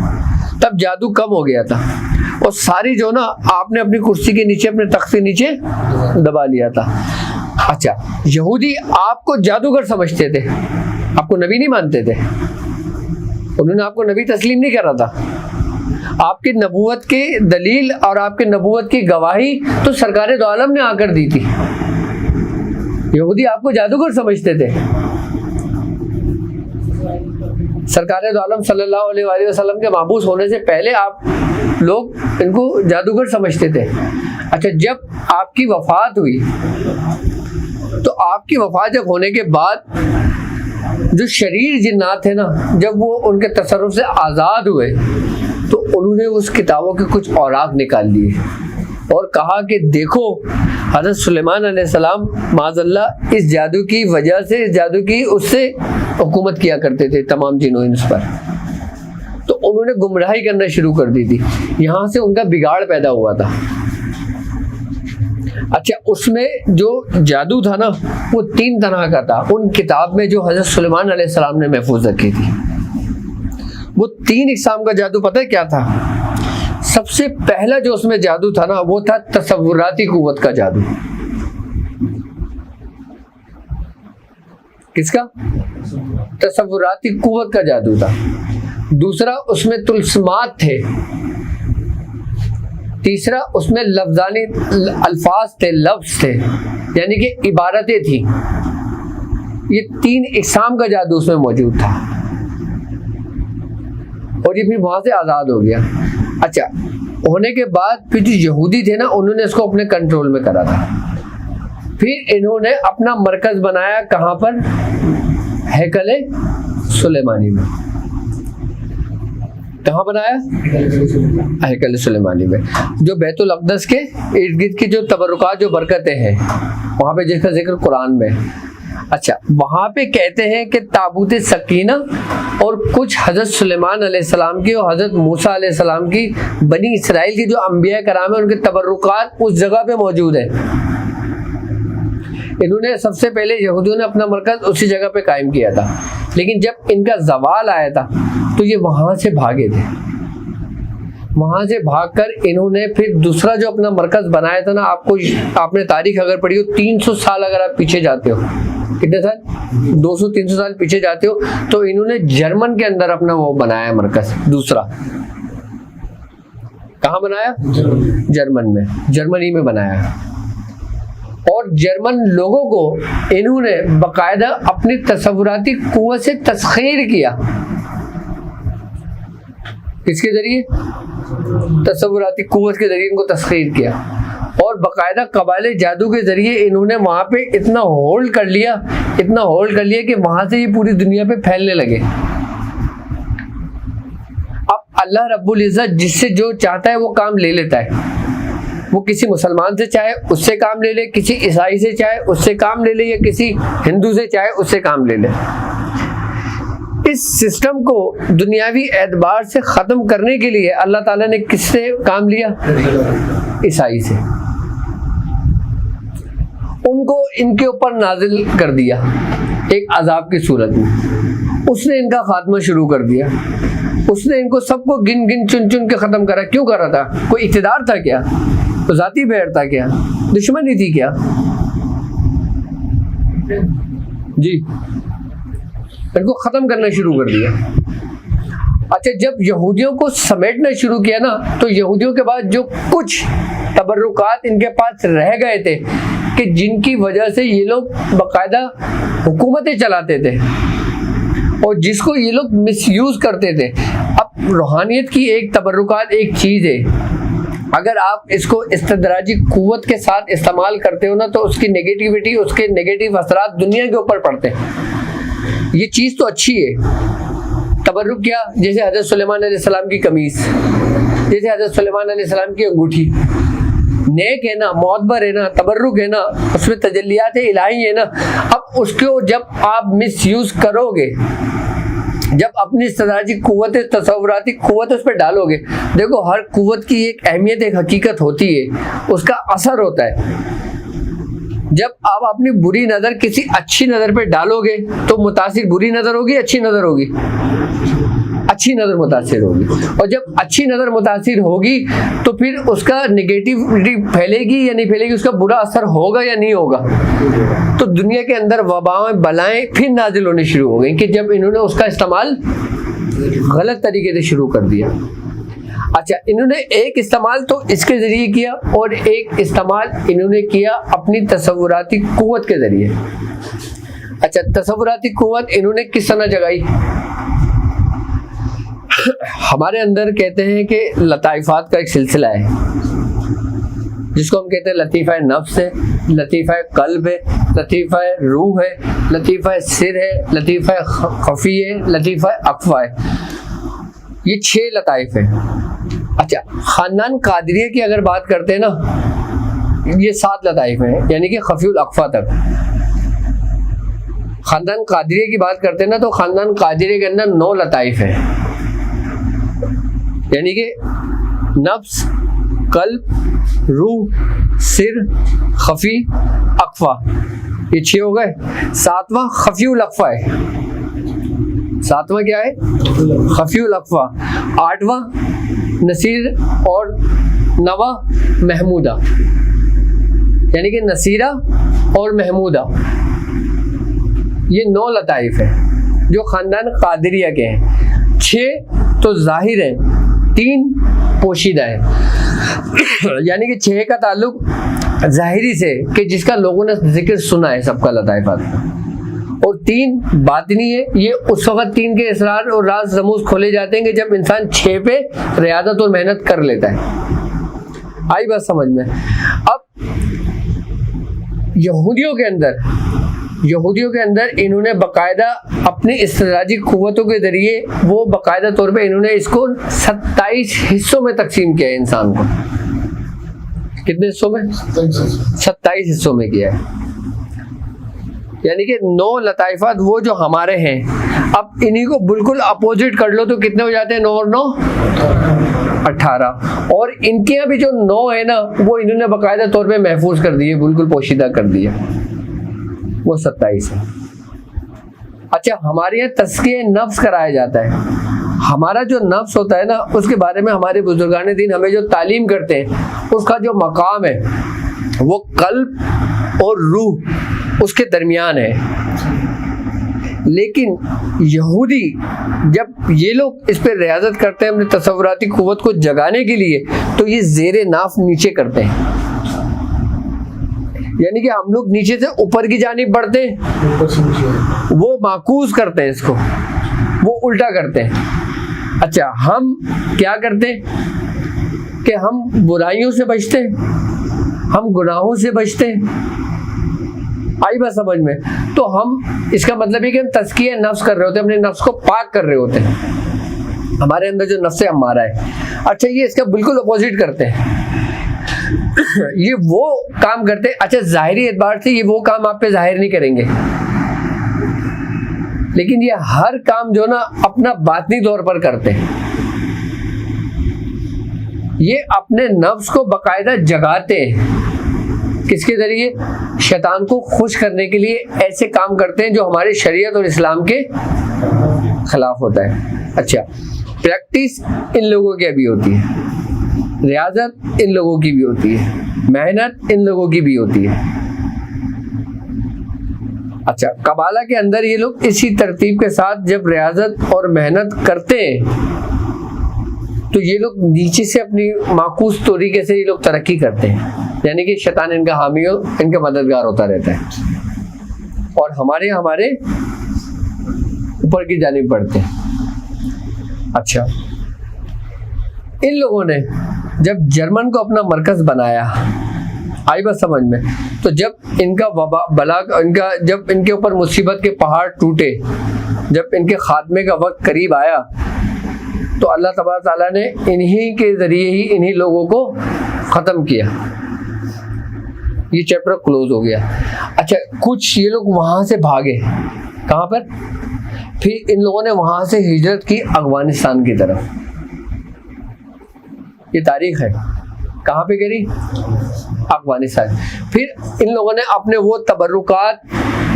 तब जादू कम हो गया था और सारी जो ना आपने अपनी कुर्सी के नीचे, अपने तख्त के नीचे दबा लिया था। अच्छा, यहूदी आपको जादूगर समझते थे, आपको नबी नहीं मानते थे, उन्होंने आपको नबी तस्लीम नहीं करा था। आपकी नबूवत के दलील और आपके नबूवत की गवाही तो सरकार दो आलम ने आकर दी थी। यहूदी आपको जादूगर समझते थे। सरकार दो आलम सल्लल्लाहु अलैहि वसल्लम के महबूस होने से पहले आप लोग इनको जादूगर समझते थे। अच्छा, जब आपकी वफात हुई तो आपकी वफात जब होने के बाद जो शरीर जिन्नात थे ना, जब वो उनके तसर्रुफ से आज़ाद हुए तो उन्होंने उस किताबों के कुछ औराक निकाल लिए और कहा कि देखो, हज़रत सुलेमान अलैहिस्सलाम माज़अल्लाह इस जादू की वजह से, इस जादू की उससे हुकूमत किया करते थे तमाम जिन्नों इंस पर। तो उन्होंने गुमराही करना शुरू कर दी थी, यहाँ से उनका बिगाड़ पैदा हुआ था। अच्छा, उसमें जो जादू था ना वो 3 तरह का था उन किताब में जो हज़रत सुलेमान अलैहिस्सलाम ने महफूज रखी थी। वो 3 इक़साम का जादू पता है क्या था? सबसे पहला जो उसमें जादू था ना वो था तसव्वुराती कुव्वत का जादू। किसका? तसव्वुराती कुव्वत का जादू था। दूसरा उसमें तुलस्मात थे। तीसरा उसमें लफ्जानी अल्फाज थे, लफ्ज थे, यानी कि इबारतें थी। ये 3 इक़साम का जादू उसमें मौजूद था और ये भी वहां से आज़ाद हो गया। अच्छा, होने के बाद फिर जो यहूदी थे ना, उन्होंने इसको अपने कंट्रोल में करा था। फिर इन्होंने अपना मरकज बनाया, कहाँ पर? हैकल सुलेमानी में। कहाँ बनाया? हैकल सुलेमानी में, जो बैतुल अक़दस के इर्द गिर्द की जो तबरुकात, जो बरकतें हैं, वहाँ पे जिसका जिक्र कुरान में। अच्छा, वहाँ पे कहते हैं कि ताबूत सकीना और कुछ हज़रत सुलेमान अलैहिस्सलाम की और हज़रत मूसा अलैहिस्सलाम की, बनी इसराइल की जो अंबिया कराम है, उनके तबरुकात उस जगह पे मौजूद है। इन्होंने सबसे पहले यहूदियों ने अपना मरकज उसी जगह पे कायम किया था, लेकिन जब इनका जवाल आया था तो ये वहाँ से भागे थे। वहाँ से भागकर इन्होंने फिर दूसरा जो अपना मरकज बनाया था ना, आपने तारीख अगर पढ़ी हो, 300 साल अगर आप पीछे जाते हो, कितने साल? 200-300 साल पीछे जाते हो, तो इन्होंने जर्मन के अंदर अपना वो बनाया मरकज दूसरा। कहाँ बनाया? जर्मन में, जर्मनी में बनाया। और जर्मन लोगों को इन्होंने बाकायदा अपनी तसव्वुराती कुव्वत से तस्खीर किया। किसके जरिए? तसव्वुराती कुव्वत के जरिए इनको तस्खीर किया और बाकायदा कबाले जादू के जरिए इन्होंने वहां पे इतना होल्ड कर लिया, इतना होल्ड कर लिया कि वहां से ये पूरी दुनिया पे फैलने लगे। अब अल्लाह रब्बुल इज़्ज़त जिससे जो चाहता है वो काम ले लेता है। वो किसी मुसलमान से चाहे उससे काम ले ले, किसी ईसाई से चाहे उससे काम ले ले, या किसी हिंदू से चाहे उससे काम ले ले। इस सिस्टम को दुनियावी एतबार से ख़त्म करने के लिए अल्लाह ताला ने किससे काम लिया? ईसाई से। उनको इनके ऊपर नाजिल कर दिया एक अजाब की सूरत में। उसने इनका खात्मा शुरू कर दिया। उसने इनको सबको गिन गिन चुन चुन के ख़त्म करा। क्यों करा था? कोई इक़्तिदार था क्या? तो ज़ाती बैर था क्या? दुश्मनी थी क्या? जी, इनको ख़त्म करना शुरू कर दिया। अच्छा, जब यहूदियों को समेटना शुरू किया ना, तो यहूदियों के बाद जो कुछ तबर्रुकात इनके पास रह गए थे कि जिनकी वजह से ये लोग बाकायदा हुकूमतें चलाते थे और जिसको ये लोग मिसयूज़ करते थे। अब रूहानियत की एक तबर्रुकात एक चीज़ है, अगर आप इसको इस्तदराजी कुव्वत के साथ इस्तेमाल करते हो ना, तो उसकी नेगेटिविटी, उसके नेगेटिव असरात दुनिया के ऊपर पड़ते हैं। ये चीज़ तो अच्छी है, तबर्रुक क्या, जैसे हज़रत सुलेमान अलैहिस्सलाम की कमीज़, जैसे हज़रत सुलेमान अलैहिस्सलाम की अंगूठी, नेक है ना, मोतबर है ना, तबर्रुक है ना, उसमें तजल्लियात इलाही है ना। अब उसको जब आप मिस यूज़ करोगे, जब अपनी इस्तदराजी कुव्वत, तसव्वुराती कुव्वत उस पर डालोगे, देखो हर कुव्वत की एक अहमियत, एक हकीकत होती है, उसका असर होता है। जब आप अपनी बुरी नज़र किसी अच्छी नज़र पे डालोगे तो मुतासिर बुरी नज़र होगी, अच्छी नज़र होगी, अच्छी नज़र मुतासिर होगी। और जब अच्छी नज़र मुतासिर होगी तो फिर उसका नेगेटिविटी फैलेगी या नहीं फैलेगी, उसका बुरा असर होगा या नहीं होगा। तो दुनिया के अंदर वबाएं, बलाएं फिर नाजिल होने शुरू हो गई कि जब इन्होंने उसका इस्तेमाल गलत तरीके से शुरू कर दिया। अच्छा, इन्होंने एक इस्तेमाल तो इसके ज़रिए किया और एक इस्तेमाल इन्होंने किया अपनी तसव्वुराती कुव्वत के ज़रिए। अच्छा, तसव्वुराती कुव्वत इन्होंने किस तरह जगाई? हमारे अंदर कहते हैं कि लताइफात का एक सिलसिला है, जिसको हम कहते हैं लतीफ़ा नफ्स है, लतीफ़ा कल्ब है, लतीफ़ा रूह है, लतीफ़ा सिर है, लतीफ़ा खफी है, लतीफ़ा अक्फा है। ये 6 लताइफ है। अच्छा, खानदान कादरिया की अगर बात करते हैं ना, ये 7 लताइफ हैं, यानी कि खफीउल अक्फा तक। खानदान कादरिया की बात करते हैं ना, तो खानदान कादरिया के अंदर 9 लताइफ हैं, यानी कि नफ्स, कल्ब, रूह, सिर, खफी, अक्फा, ये 6 हो गए। 7वां खफीउल अक्फा है। 7वां क्या है? खफीउल अक्फा। 8वां नसीर और 9वां महमूदा, यानी कि नसीरा और महमूदा। ये 9 लताइफ है जो खानदान कादरिया के हैं। 6 तो जाहिर है, 3 पोशीदा है। यानी कि 6 का ताल्लुक जाहिरी से कि जिसका लोगों ने जिक्र सुना है सबका लताइफात, और 3 बातिनी है। ये उस वक्त 3 के इसरार और राज रमूज खोले जाते हैं कि जब इंसान 6 पे रियादत और मेहनत कर लेता है। आई बात समझ में? अब यहूदियों के अंदर इन्होंने बाकायदा अपनी इस्तदराजी कुव्वतों के जरिए वो बाकायदा तौर पे इन्होंने इसको 27 हिस्सों में तकसीम किया है इंसान को। कितने हिस्सों में? 27 हिस्सों में किया है। यानी कि 9 लताइफात वो जो हमारे हैं, अब इन्हीं को बिल्कुल अपोजिट कर लो तो कितने हो जाते हैं? 9 और 9 18। और इनके यहाँ भी जो 9 है ना, वो इन्होंने बाकायदा तौर पे महफूज कर दिए, बिल्कुल पोशीदा कर दिए, वो 27 है। अच्छा, हमारे यहाँ तज़किया नफ्स कराया जाता है। हमारा जो नफ्स होता है ना, उसके बारे में हमारे बुजुर्गान दीन हमें जो तालीम करते हैं, उसका जो मकाम है वो कल्ब और रूह उसके दरमियान है। लेकिन यहूदी जब ये लोग इस पर रियाजत करते हैं अपनी तसव्वुराती कुव्वत को जगाने के लिए, तो ये ज़ेरे नाफ नीचे करते हैं। यानी कि हम लोग नीचे से ऊपर की जानिब बढ़ते हैं, वो माकूस करते हैं, इसको वो उल्टा करते हैं। अच्छा, हम क्या करते हैं कि हम बुराइयों से बचते हैं, हम गुनाहों से बचते हैं। आई बात समझ में? तो हम, इसका मतलब है कि हम तज़किया नफ्स कर रहे होते हैं, अपने नफ्स को पाक कर रहे होते हैं। हमारे अंदर जो नफ्स हमारा है, अच्छा, ये इसका बिल्कुल अपोजिट करते हैं। ये वो काम करते हैं, अच्छा, जाहिरी एतबार से ये वो काम आप पे जाहिर नहीं करेंगे, लेकिन ये हर काम जो ना अपना बातनी तौर पर करते हैं। ये अपने नफ्स को बाकायदा जगाते हैं। किसके जरिए? शैतान को खुश करने के लिए ऐसे काम करते हैं जो हमारे शरीयत और इस्लाम के खिलाफ होता है। अच्छा, प्रैक्टिस इन लोगों की भी होती है, रियाजत इन लोगों की भी होती है, मेहनत इन लोगों की भी होती है। अच्छा, कबाला के अंदर ये लोग इसी तरतीब के साथ जब रियाजत और मेहनत करते हैं तो ये लोग नीचे से अपनी माकूस तरीके से ये लोग तरक्की करते हैं। यानी कि शैतान इनका हामी हो, इनका मददगार होता रहता है और हमारे ऊपर की जानिब बढ़ते हैं। अच्छा, इन लोगों ने जब जर्मन को अपना मरकज बनाया, आई बात समझ में, तो जब इनका जब इनके ऊपर मुसीबत के पहाड़ टूटे, जब इनके खात्मे का वक्त करीब आया, तो अल्लाह तबारक ताला ने इन्हीं के ज़रिए ही इन्हीं लोगों को ख़त्म किया। ये चैप्टर क्लोज हो गया। अच्छा, कुछ ये लोग वहाँ से भागे, कहाँ पर? फिर इन लोगों ने वहाँ से हिजरत की अफगानिस्तान की तरफ। ये तारीख है, कहाँ पे करी? अफगानिस्तान। फिर इन लोगों ने अपने वो तबर्रुकात,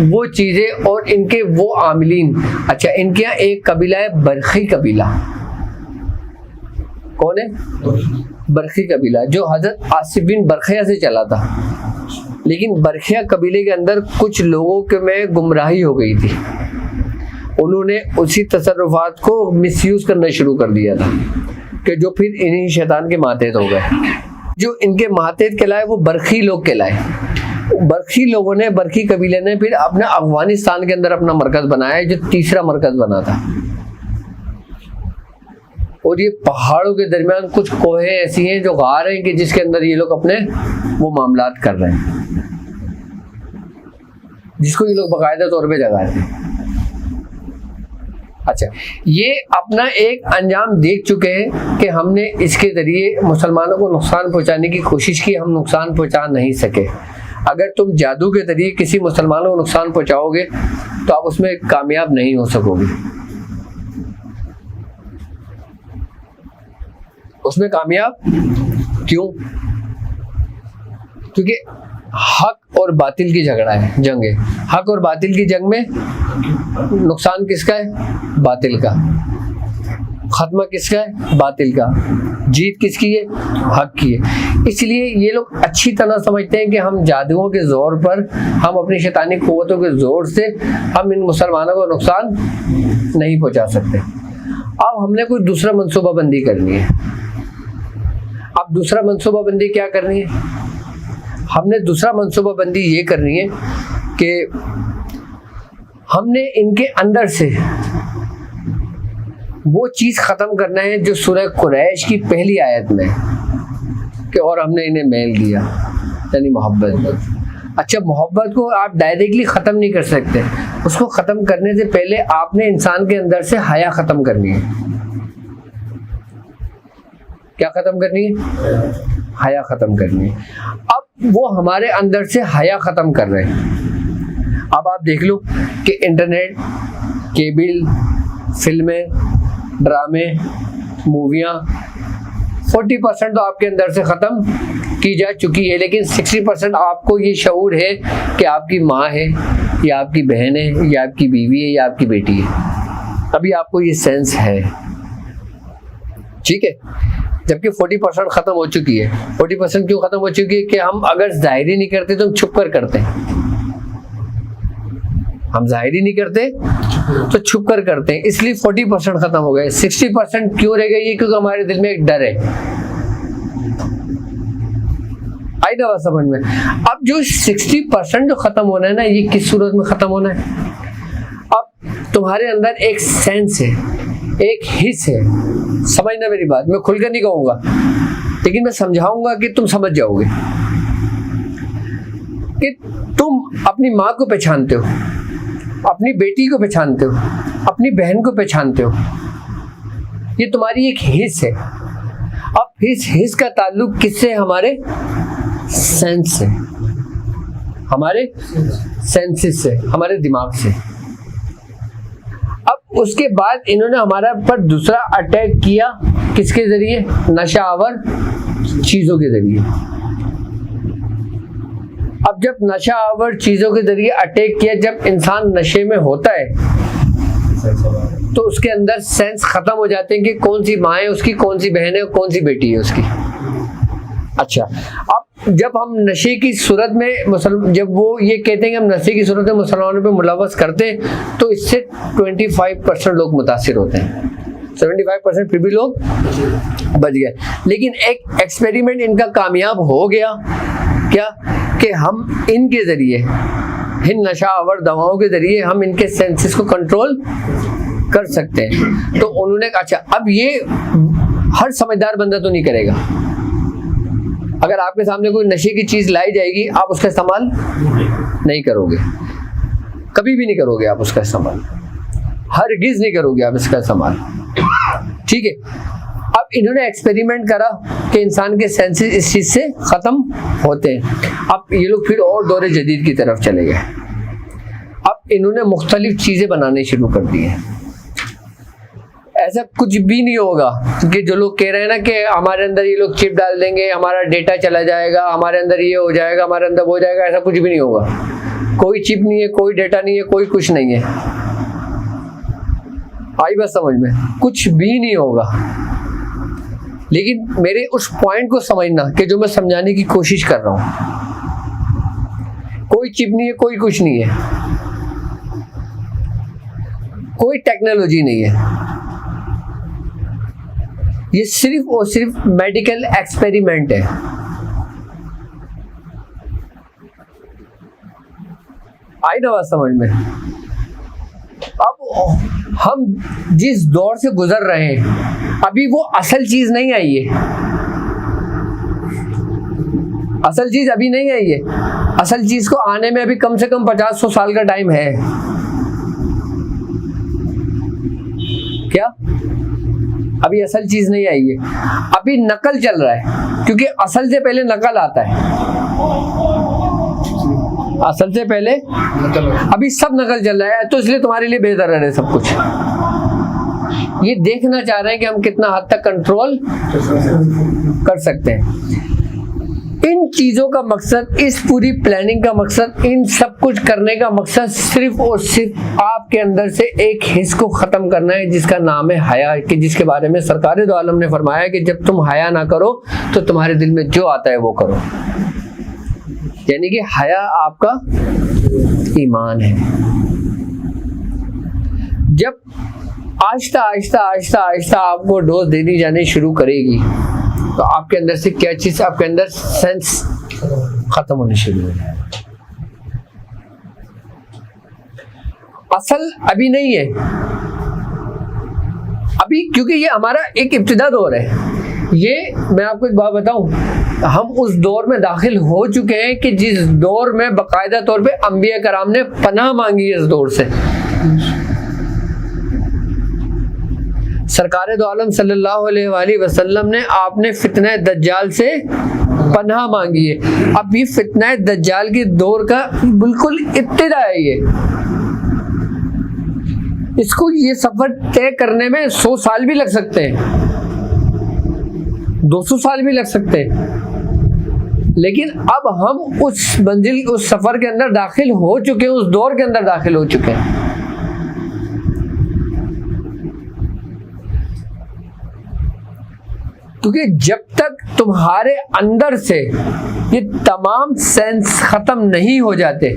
वो चीज़ें और इनके वो आमिलीन, अच्छा इनके यहाँ एक कबीला है बरखी कबीला। कौन है? बरखी कबीला, जो हजरत आसिफ बिन बरखिया से चला था। लेकिन बरखिया कबीले के अंदर कुछ लोगों के में गुमराही हो गई थी, उन्होंने उसी तसर्रुफात को मिसयूज करना शुरू कर दिया था, कि जो फिर इन्हीं शैतान के मातेहत हो गए। जो इनके मातेहत कहलाए वो बरखी लोग कहलाए। बरखी लोगों ने, बरखी कबीले ने फिर अपने अफगानिस्तान के अंदर अपना मरकज बनाया, जो तीसरा मरकज बना था। और ये पहाड़ों के दरमियान कुछ कोहें ऐसी हैं जो गार हैं कि जिसके अंदर ये लोग अपने वो मामलात कर रहे हैं, जिसको ये लोग बाकायदा तौर पे जगाते हैं। अच्छा, ये अपना एक अंजाम देख चुके हैं कि हमने इसके ज़रिए मुसलमानों को नुकसान पहुंचाने की कोशिश की, हम नुकसान पहुंचा नहीं सके। अगर तुम जादू के ज़रिए किसी मुसलमानों को नुकसान पहुंचाओगे तो आप उसमें कामयाब नहीं हो सकोगे। उसमें कामयाब क्यों? क्योंकि हक और बातिल की झगड़ा है, जंग है। हक और बातिल की जंग में नुकसान किसका है? बातिल का। खत्मा किसका है? बातिल का। जीत किसकी है? हक की है। इसलिए ये लोग अच्छी तरह समझते हैं कि हम जादुओं के जोर पर, हम अपनी शैतानी कुव्वतों के जोर से हम इन मुसलमानों को नुकसान नहीं पहुंचा सकते। अब हमने कोई दूसरा मंसूबाबंदी करनी है। अब दूसरा मंसूबाबंदी क्या करनी है? हमने दूसरा मंसूबाबंदी ये करनी है कि हमने इनके अंदर से वो चीज़ ख़त्म करना है जो सूरह कुरैश की पहली आयत में कि और हमने इन्हें मेल दिया, यानी मोहब्बत। अच्छा, मोहब्बत को आप डायरेक्टली ख़त्म नहीं कर सकते। उसको ख़त्म करने से पहले आपने इंसान के अंदर से हया ख़त्म करनी है। क्या ख़त्म करनी है? हया ख़त्म करनी है। अब वो हमारे अंदर से हया ख़त्म कर रहे हैं। अब आप देख लो कि इंटरनेट, केबल, फिल्में, ड्रामे, मूवियाँ 40% तो आपके अंदर से ख़त्म की जा चुकी है, लेकिन 60% आपको ये शऊर है कि आपकी माँ है या आपकी बहन है या आपकी बीवी है या आपकी बेटी है। अभी आपको ये सेंस है, ठीक है। जबकि 40% ख़त्म हो चुकी है। 40% क्यों ख़त्म हो चुकी है? कि हम अगर ज़ाहिरी नहीं करते तो हम छुप कर करते हैं। हम ज़ाहिरी नहीं करते तो छुप कर करते हैं, इसलिए 40% ख़त्म हो गए। 60% क्यों रह गई? क्योंकि हमारे दिल में एक डर है। आई ना बात समझ में? अब जो 60% जो ख़त्म होना है ना, ये किस सूरत में ख़त्म होना है? अब तुम्हारे अंदर एक सेंस है, एक हिस्स है। समझना मेरी बात, मैं खुलकर नहीं कहूँगा, लेकिन मैं समझाऊंगा कि तुम समझ जाओगे कि तुम अपनी माँ को पहचानते हो, अपनी बेटी को पहचानते हो, अपनी बहन को पहचानते हो। ये तुम्हारी एक हिस्स है। अब इस हिस्स का ताल्लुक किससे? हमारे सेंस से, हमारे सेंसेस से, हमारे दिमाग से। अब उसके बाद इन्होंने हमारा पर दूसरा अटैक किया, किसके जरिए? नशा आवर चीजों के जरिए। अब जब नशा आवर चीजों के जरिए अटैक किया, जब इंसान नशे में होता है तो उसके अंदर सेंस खत्म हो जाते हैं कि कौन सी माँ है उसकी, कौन सी बहन है, कौन सी बेटी है उसकी। अच्छा, अब जब हम नशे की सूरत में जब वो ये कहते हैं कि हम नशे की सूरत में मुसलमानों पे मुलव्वस करते हैं, तो इससे 25% लोग मुतासिर होते हैं। 75% फिर भी लोग बच गए। लेकिन एक एक्सपेरिमेंट इनका कामयाब हो गया, क्या? कि हम इनके ज़रिए, इन नशा आवर दवाओं के ज़रिए हम इनके सेंसेस को कंट्रोल कर सकते हैं। तो उन्होंने कहा अच्छा, अब ये हर समझदार बंदा तो नहीं करेगा। अगर आपके सामने कोई नशे की चीज लाई जाएगी, आप उसका इस्तेमाल नहीं करोगे, कभी भी नहीं करोगे आप उसका इस्तेमाल, हरगिज नहीं करोगे आप इसका इस्तेमाल, ठीक है। अब इन्होंने एक्सपेरिमेंट करा कि इंसान के सेंसेस इस चीज से खत्म होते हैं। अब ये लोग फिर और दौरे जदीद की तरफ चले गए। अब इन्होंने मुख्तलिफ चीजें बनाने शुरू कर दी हैं। ऐसा कुछ भी नहीं होगा कि जो लोग कह रहे हैं ना कि हमारे अंदर ये लोग चिप डाल देंगे, हमारा डेटा चला जाएगा, हमारे अंदर ये हो जाएगा, हमारे अंदर वो हो जाएगा, ऐसा कुछ भी नहीं होगा। कोई चिप नहीं है, कोई डेटा नहीं है, कोई कुछ नहीं है। आई बात समझ में? कुछ भी नहीं होगा। लेकिन मेरे उस पॉइंट को समझना कि जो मैं समझाने की कोशिश कर रहा हूं, कोई चिप नहीं है, कोई कुछ नहीं है, कोई टेक्नोलॉजी नहीं है। ये सिर्फ और सिर्फ मेडिकल एक्सपेरिमेंट है। आई ना बात समझ में? अब हम जिस दौर से गुजर रहे हैं, अभी वो असल चीज नहीं आई है। असल चीज अभी नहीं आई है। असल चीज को आने में अभी कम से कम 50-100 साल का टाइम है। क्या? अभी असल चीज नहीं आई है, अभी नकल चल रहा है, क्योंकि असल से पहले नकल आता है। असल से पहले अभी सब नकल चल रहा है, तो इसलिए तुम्हारे लिए बेहतर है सब कुछ। ये देखना चाह रहे हैं कि हम कितना हद तक कंट्रोल कर सकते हैं। इन चीजों का मकसद, इस पूरी प्लानिंग का मकसद, इन सब कुछ करने का मकसद सिर्फ और सिर्फ आपके अंदर से एक हिस्स को खत्म करना है, जिसका नाम है हया, कि जिसके बारे में सरकार दो आलम ने फरमाया कि जब तुम हया ना करो तो तुम्हारे दिल में जो आता है वो करो। यानी कि हया आपका ईमान है। जब आहिस्ता आहिस्ता आहिस्ता आहिस्ता आपको डोज देनी जानी शुरू करेगी, तो आपके अंदर से क्या चीज, आपके अंदर सेंस खत्म होने शुरू हो जाएगा। असल अभी नहीं है, अभी क्योंकि ये हमारा एक इब्तिदा दौर है। ये मैं आपको एक बात बताऊं, हम उस दौर में दाखिल हो चुके हैं कि जिस दौर में बाकायदा तौर पे अंबिया कराम ने पनाह मांगी है। इस दौर से सरकार दो आलम सल्लल्लाहु अलैहि वसल्लम ने, आपने फितना दज्जाल से पनाह मांगी है। अब ये फितना दज्जाल की दौर का बिल्कुल इब्तिदा है। इसको ये सफर तय करने में 100 साल भी लग सकते हैं, 200 साल भी लग सकते हैं, लेकिन अब हम उस मंजिल, उस सफर के अंदर दाखिल हो चुके हैं, उस दौर के अंदर दाखिल हो चुके हैं। क्योंकि जब तक तुम्हारे अंदर से ये तमाम सेंस खत्म नहीं हो जाते,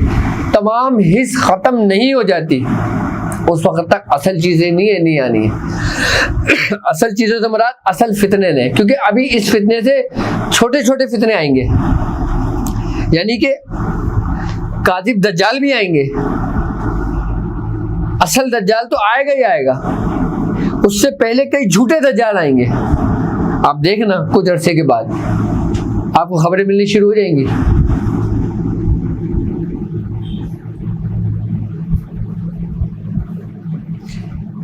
तमाम हिस्स खत्म नहीं हो जाती, उस वक्त तक असल चीजें नहीं आनी है। असल चीजों से मुराद असल फितने ने, क्योंकि अभी इस फितने से छोटे छोटे फितने आएंगे, यानी कि काज़िब दज्जाल भी आएंगे। असल दज्जाल तो आएगा ही आएगा, उससे पहले कई झूठे दज्जाल आएंगे। आप देखना कुछ अरसे के बाद आपको खबरें मिलनी शुरू हो जाएंगी।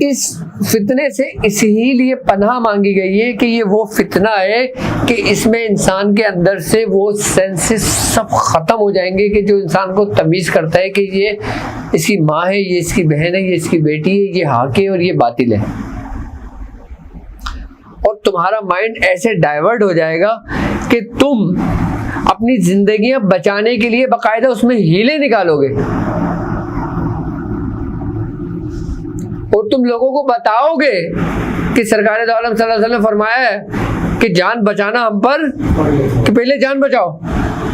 इस फितने से इसीलिए पनाह मांगी गई है कि ये वो फितना है कि इसमें इंसान के अंदर से वो सेंसेस सब खत्म हो जाएंगे, कि जो इंसान को तमीज़ करता है कि ये इसकी माँ है, ये इसकी बहन है, ये इसकी बेटी है, ये हक है और ये बातिल है। और तुम्हारा माइंड ऐसे डाइवर्ट हो जाएगा कि तुम अपनी जिंदगियां बचाने के लिए बाकायदा उसमें हीले निकालोगे और तुम लोगों को बताओगे कि सरकार दो आलम सल्लल्लाहु अलैहि वसल्लम ने फरमाया है कि जान बचाना हम पर, कि पहले जान बचाओ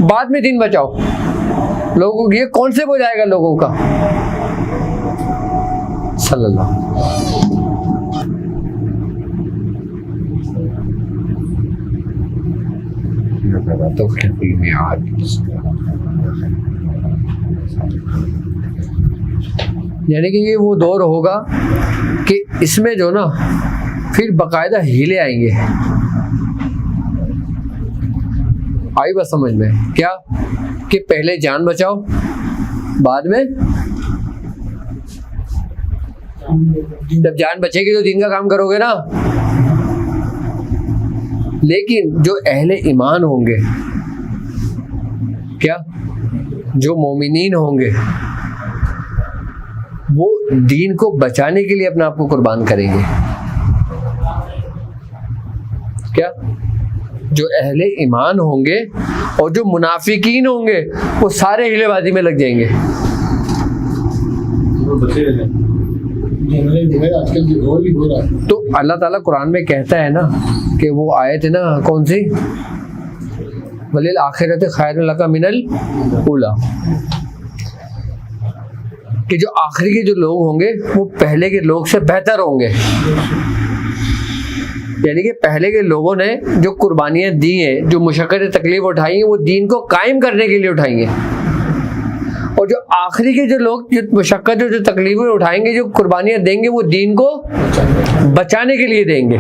बाद में दिन बचाओ। लोगों को ये कॉन्सेप्ट हो जाएगा लोगों का। सल्लल्लाहु तो यानी कि ये वो दौर होगा कि इसमें जो ना फिर बाकायदा हीले आएंगे। आई बात समझ में? क्या कि पहले जान बचाओ, बाद में जब जान बचेगी तो दीन का काम करोगे ना। लेकिन जो अहले ईमान होंगे, क्या जो मोमिनीन होंगे, वो दीन को बचाने के लिए अपने आप को कुर्बान करेंगे। क्या जो अहले ईमान होंगे और जो मुनाफिकीन होंगे वो सारे हिलेबाजी में लग जाएंगे। तो अल्लाह ताला कुरान में कहता है ना कि वो आयत है ना, कौन सी, वलिल आखिरत खैरुल लका मिनल ऊला, कि जो आखिरी के जो लोग होंगे वो पहले के लोग से बेहतर होंगे। यानी कि पहले के लोगों ने जो कुर्बानियाँ दी हैं, जो मुशक्क़त तकलीफ उठाई हैं, वो दीन को कायम करने के लिए उठाएंगे। और जो आखिरी के जो लोग जो मुशक्क़त जो तकलीफें उठाएंगे, जो कुर्बानियाँ देंगे, वो दीन को बचाने के लिए देंगे।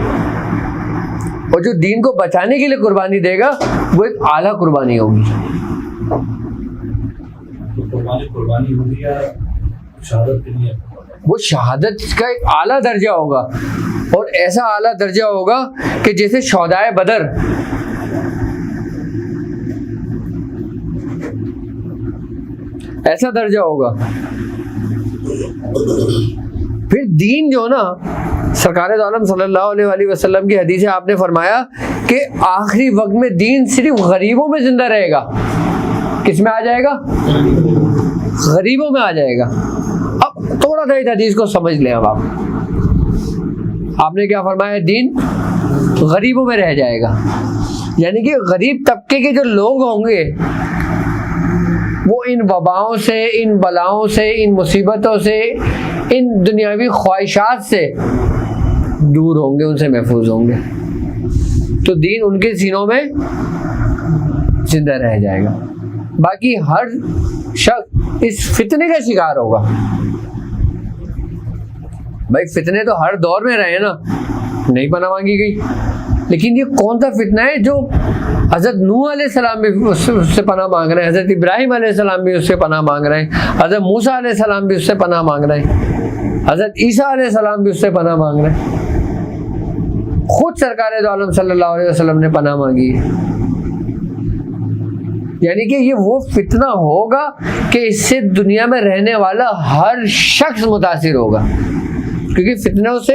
और जो दीन को बचाने के लिए कुर्बानी देगा वो एक आला कुर्बानी होगी। कुर्बानी होगी या शहादत के लिए? वो शहादत का एक आला दर्जा होगा, और ऐसा आला दर्जा होगा कि जैसे शौदाए बदर, ऐसा दर्जा होगा। फिर दीन जो ना, सरकार दो आलम सल्लल्लाहु अलैहि वसल्लम की हदीस है, आपने फरमाया कि आखिरी वक्त में दीन सिर्फ गरीबों में जिंदा रहेगा। किस में आ जाएगा? गरीबों में आ जाएगा। अब थोड़ा सा इस हदीस को समझ लें। अब आपने क्या फरमाया? दीन गरीबों में रह जाएगा। यानी कि गरीब तबके के जो लोग होंगे वो इन वबाओं से, इन बलाओं से, इन मुसीबतों से, इन दुनियावी ख्वाहिशात से दूर होंगे, उनसे महफूज होंगे। तो दीन उनके सीनों में जिंदा रह जाएगा। बाकी हर शख्स इस फितने का शिकार होगा। भाई फितने तो हर दौर में रहे ना, नहीं पनाह मांगी गई। लेकिन ये कौन सा फितना है जो हज़रत नूह अलैहिस्सलाम भी उससे पनाह मांग रहे हैं, हज़रत इब्राहिम अलैहिस्सलाम भी उससे पनाह मांग रहे हैं, हज़रत मूसा अलैहिस्सलाम भी उससे पनाह मांग रहे हैं, हज़रत ईसा अलैहिस्सलाम भी उससे पनाह मांग रहे हैं। खुद सरकार दो आलम सल्लल्लाहु अलैहि वसल्लम ने पनाह मांगी है। यानी कि ये वो फितना होगा कि इससे दुनिया में रहने वाला हर शख्स मुतासिर होगा, क्योंकि फितनों से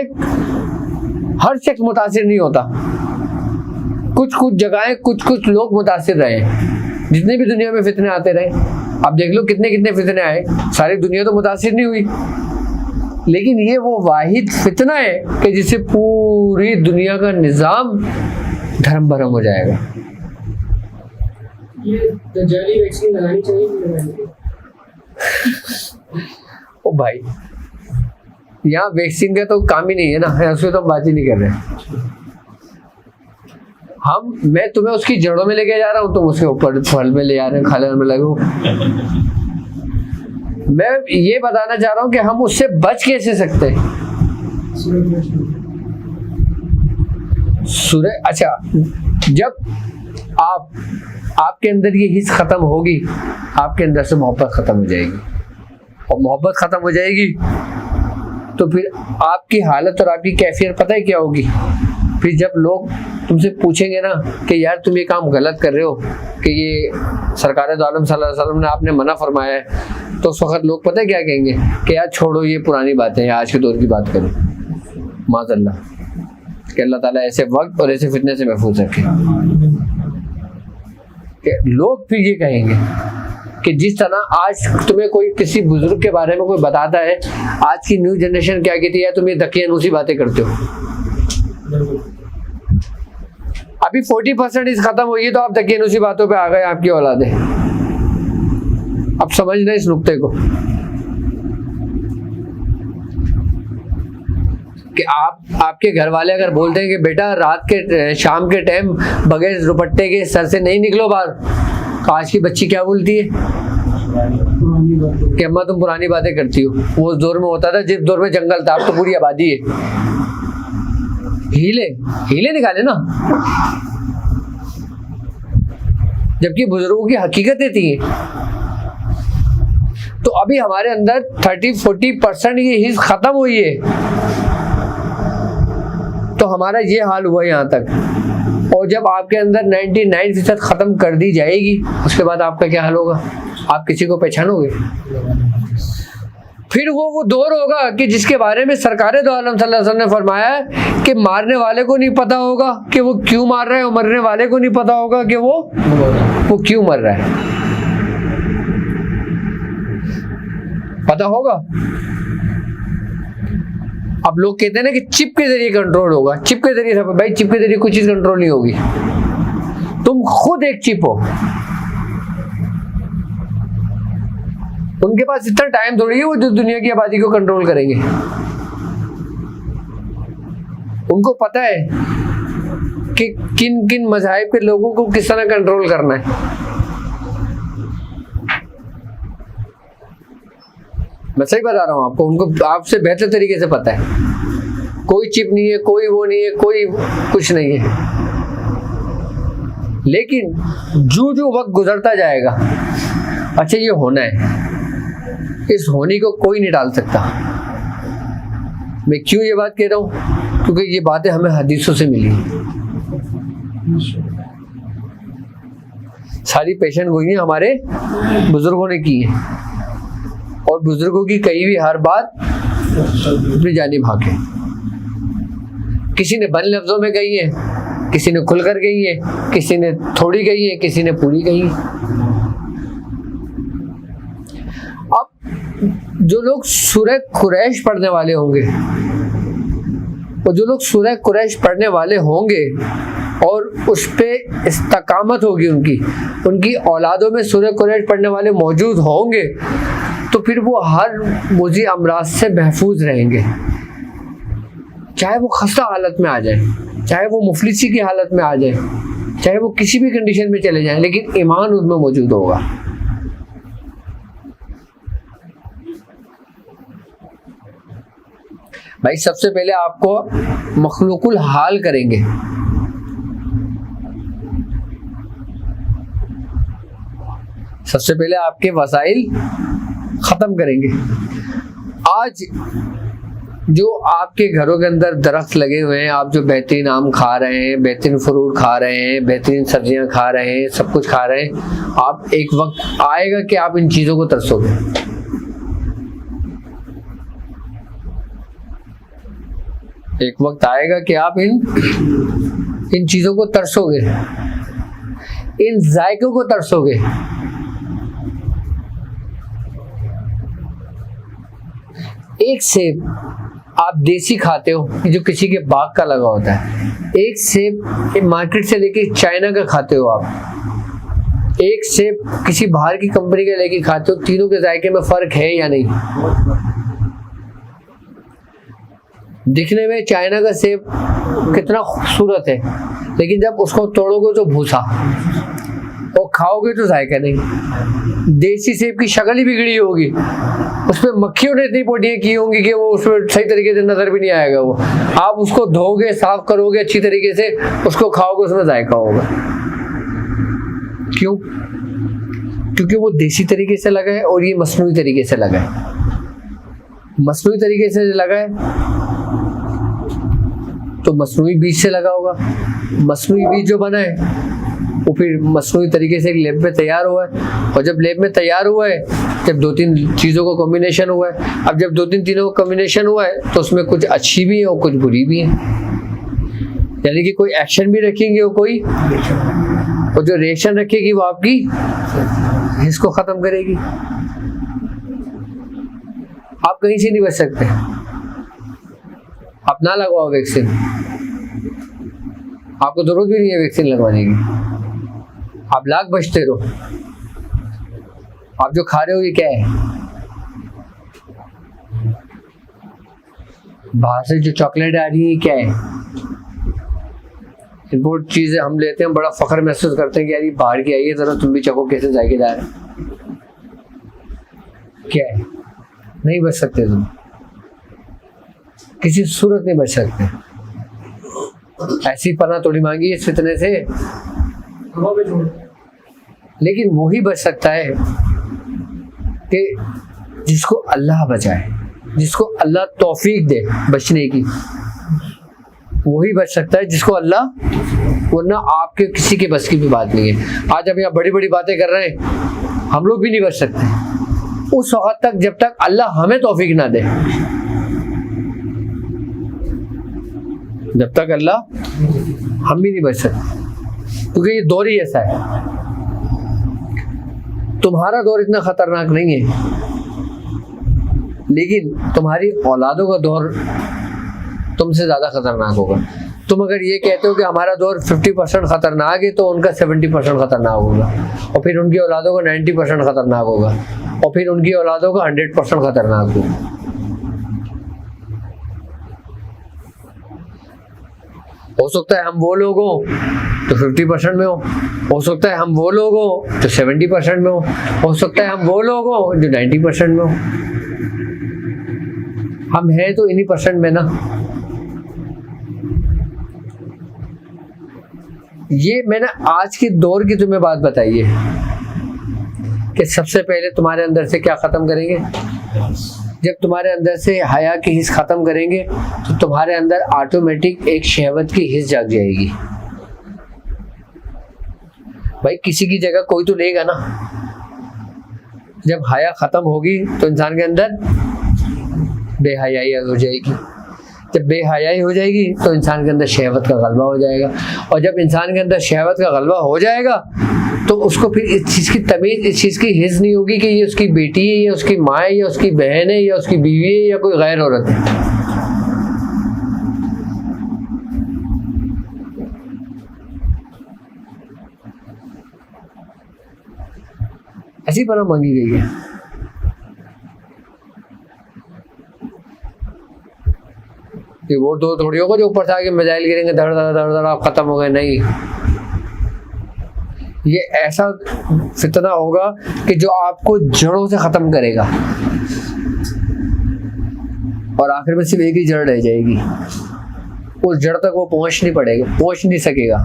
हर शख्स मुतासिर नहीं होता। कुछ कुछ जगहें, कुछ कुछ लोग मुतासिर रहे। जितने भी दुनिया में फितने आते रहे, आप देख लो कितने कितने फितने आए, सारी दुनिया तो मुतासिर नहीं हुई। लेकिन ये वो वाहिद फितना है कि जिससे पूरी दुनिया का निज़ाम धर्म भरम हो जाएगा। ये दज्जाली वैक्सीन लगानी चाहिए। ओ भाई, यहाँ वैक्सीन का तो काम ही नहीं है ना, उसमें तो हम बात ही नहीं कर रहे। मैं तुम्हें उसकी जड़ों में लेके जा रहा हूँ, तुम उसके ऊपर फल में ले जा रहे हैं, खाने में लगो। मैं ये बताना चाह रहा हूँ कि हम उससे बच कैसे सकते हैं। अच्छा, जब आपके अंदर ये हिस्स खत्म होगी, आपके अंदर से मोहब्बत खत्म हो जाएगी, और मोहब्बत खत्म हो जाएगी तो फिर आपकी हालत और आपकी कैफियत पता है क्या होगी? फिर जब लोग तुमसे पूछेंगे ना कि यार तुम ये काम गलत कर रहे हो, कि ये सरकार दो आलम सल्लल्लाहु अलैहि वसल्लम ने आपने मना फरमाया है, तो उस वक्त लोग पता है क्या कहेंगे कि यार छोड़ो ये पुरानी बातें हैं, आज के दौर की बात करो। माज़अल्लाह, कि अल्लाह ताला ऐसे वक्त और ऐसे फितने से महफूज रखे। लोग फिर ये कहेंगे कि जिस तरह आज तुम्हें कोई किसी बुजुर्ग के बारे में कोई बताता है, आज की न्यू जनरेशन क्या कहती है, तुम ये दकियानूसी बातें करते हो। अभी 40% खत्म हुई तो आप दकियानूसी बातों पे आ गए, आपकी औलादे। अब समझना इस नुक्ते को कि आपके घर वाले अगर बोलते हैं कि बेटा रात के शाम के टाइम बगैर दुपट्टे के सर से नहीं निकलो बाहर, तो आज की बच्ची क्या बोलती है कि अम्मा तुम पुरानी बातें करती हो। वो उस दौर में होता था जिस दौर में जंगल था, अब तो पूरी आबादी है। हीले हीले निकाले ना, जबकि बुजुर्गों की हकीकतें थी। तो अभी हमारे अंदर 30-40% ये हिस्स खत्म हुई है, तो हमारा ये हाल हुआ यहाँ तक। और जब आपके अंदर 99% खत्म कर दी जाएगी, उसके बाद आपका क्या हाल होगा? आप किसी को पहचानोगे? फिर वो दौर होगा कि जिसके बारे में सरकारे दो आलम सल्लल्लाहु अलैहि वसल्लम ने फरमाया है कि मारने वाले को नहीं पता होगा कि वो क्यों मार रहा है, और मरने वाले को नहीं पता होगा कि वो क्यों मर रहा है। पता होगा? अब लोग कहते हैं ना कि चिप के जरिए कंट्रोल होगा। चिप के जरिए सब, भाई चिप के जरिए कोई चीज कंट्रोल नहीं होगी। तुम खुद एक चिप हो। उनके पास इतना टाइम थोड़ी है वो जो दुनिया की आबादी को कंट्रोल करेंगे। उनको पता है कि किन किन मज़ाहिब के लोगों को किस तरह कंट्रोल करना है। मैं सही बता रहा हूं आपको, उनको आपसे बेहतर तरीके से पता है। कोई चिप नहीं है, कोई वो नहीं है, कोई कुछ नहीं है। लेकिन जो वक्त गुजरता जाएगा, अच्छा ये होना है, इस होने को कोई नहीं डाल सकता। मैं क्यों ये बात कह रहा हूं? क्योंकि ये बातें हमें हदीसों से मिली। सारी पेशेंट गोई हमारे बुजुर्गों ने की है, और बुजुर्गों की कही हुई हर बात अपनी जानी भागे। किसी ने बंद लफ्जों में कही है, किसी ने खुलकर कही है, किसी ने थोड़ी कही है, किसी ने पूरी कही है। अब जो लोग सूरह कुरैश पढ़ने वाले होंगे, और जो लोग सूरह कुरैश पढ़ने वाले होंगे और उस पे इस्तकामत होगी, उनकी औलादों में सूरह कुरैश पढ़ने वाले मौजूद होंगे, तो फिर वो हर मुज़ी अमराज से महफूज रहेंगे। चाहे वो खस्ता हालत में आ जाए, चाहे वो मुफलिसी की हालत में आ जाए, चाहे वो किसी भी कंडीशन में चले जाएं, लेकिन ईमान उनमें मौजूद होगा। भाई सबसे पहले आपको मखलूकुल हाल करेंगे। सबसे पहले आपके वसाइल खत्म करेंगे। आज जो आपके घरों के अंदर दरख्त लगे हुए हैं, आप जो बेहतरीन आम खा रहे हैं, बेहतरीन फ्रूट खा रहे हैं, बेहतरीन सब्जियां खा रहे हैं, सब कुछ खा रहे हैं, आप एक वक्त आएगा कि आप इन चीजों को तरसोगे। एक वक्त आएगा कि आप इन चीजों को तरसोगे, इन जायकों को तरसोगे। एक सेब आप देसी खाते हो जो किसी के बाग का लगा होता है, एक सेब मार्केट से लेके चाइना का खाते हो आप, एक सेब किसी बाहर की कंपनी का लेके खाते हो, तीनों के जायके में फर्क है या नहीं? दिखने में चाइना का सेब कितना खूबसूरत है, लेकिन जब उसको तोड़ोगे तो भूसा, और खाओगे तो जायका नहीं। देसी सेब की शक्ल ही बिगड़ी होगी, उसमें मक्खियों ने इतनी पोटियां की होंगी कि वो उसमें सही तरीके से नजर भी नहीं आएगा। वो आप उसको धोगे, साफ करोगे अच्छी तरीके से, उसको खाओगे, उसमें जायका होगा। क्यों? क्योंकि वो देसी तरीके से लगा है और ये मसनूई तरीके से लगा है। मसनूई तरीके से लगा है तो मसनूई बीज से लगा होगा। मसनूई बीज जो बना है वो फिर मसनूई तरीके से एक लैब में तैयार हुआ है, और जब लैब में तैयार हुआ है, जब 2-3 चीज़ों का कॉम्बिनेशन हुआ है, अब जब 2-3 चीज़ों का कॉम्बिनेशन हुआ है तो उसमें कुछ अच्छी भी है और कुछ बुरी भी है। यानी कि कोई एक्शन भी रखेंगे और कोई, और जो रिएक्शन रखेगी वो आपकी इसको ख़त्म करेगी। आप कहीं से नहीं बच सकते। आप ना लगवाओ वैक्सीन, आपको जरूरत भी नहीं है वैक्सीन लगवाने की। आप लाख बचते रहो। आप जो खा रहे हो ये क्या है? बाहर से जो चॉकलेट आ रही है क्या है? इम्पोर्ट चीजें हम लेते हैं, बड़ा फख्र महसूस करते हैं कि यार ये बाहर की आई है, जरा तुम भी चखो कैसे जायकेदार है। क्या है? नहीं बच सकते तुम, किसी सूरत नहीं बच सकते। ऐसी पनाह थोड़ी मांगी इस फितने से, हवा में छोड़। लेकिन वही बच सकता है कि जिसको अल्लाह बचाए, जिसको अल्लाह तौफीक दे बचने की, वही बच सकता है जिसको अल्लाह, वरना आपके किसी के बस की भी बात नहीं है। आज हम यहाँ बड़ी बड़ी बातें कर रहे हैं, हम लोग भी नहीं बच सकते उस वक्त तक जब तक अल्लाह हमें तौफीक ना दे। जब तक अल्लाह, हम भी नहीं बच सकते, क्योंकि ये दौर ही ऐसा है। तुम्हारा दौर इतना खतरनाक नहीं है, लेकिन तुम्हारी औलादों का दौर तुमसे ज़्यादा खतरनाक होगा। तुम अगर ये कहते हो कि हमारा दौर 50% खतरनाक है, तो उनका 70% खतरनाक होगा, और फिर उनकी औलादों का 90% खतरनाक होगा, और फिर उनकी औलादों का 100% खतरनाक होगा। हो सकता है हम वो लोग हों तो 50% में हो सकता है हम वो लोग हों तो 70% में हो सकता है हम वो लोग हों जो 90% में हो। हम हैं तो इन्हीं परसेंट में ना। ये मैंने आज के दौर की तुम्हें बात बताई है कि सबसे पहले तुम्हारे अंदर से क्या ख़त्म करेंगे। जब तुम्हारे अंदर से हया की हिस्स ख़त्म करेंगे तो तुम्हारे अंदर ऑटोमेटिक एक शहवत की हिस्स जाग जाएगी। भाई किसी की जगह कोई तो लेगा ना। जब हया ख़त्म होगी तो इंसान के अंदर बेहयाई हो जाएगी। जब बेहयाई हो जाएगी तो इंसान के अंदर शहवत का गलबा हो जाएगा, और जब इंसान के अंदर शहवत का गलबा हो जाएगा तो उसको फिर इस चीज़ की तमीज़, इस चीज़ की हिस्स नहीं होगी कि ये उसकी बेटी है या उसकी माँ है या उसकी बहन है या उसकी बीवी है या कोई गैर औरत है। ऐसी पनाह मांगी गई है। ये वोट दो थोड़ी होगा जो ऊपर से आके मिसाइल गिरेंगे धड़ धड़ धड़ धड़ आप खत्म हो गए, नहीं। ये ऐसा फितना होगा कि जो आपको जड़ों से खत्म करेगा, और आखिर में सिर्फ एक ही जड़ रह जाएगी। उस जड़ तक वो पहुंच नहीं सकेगा।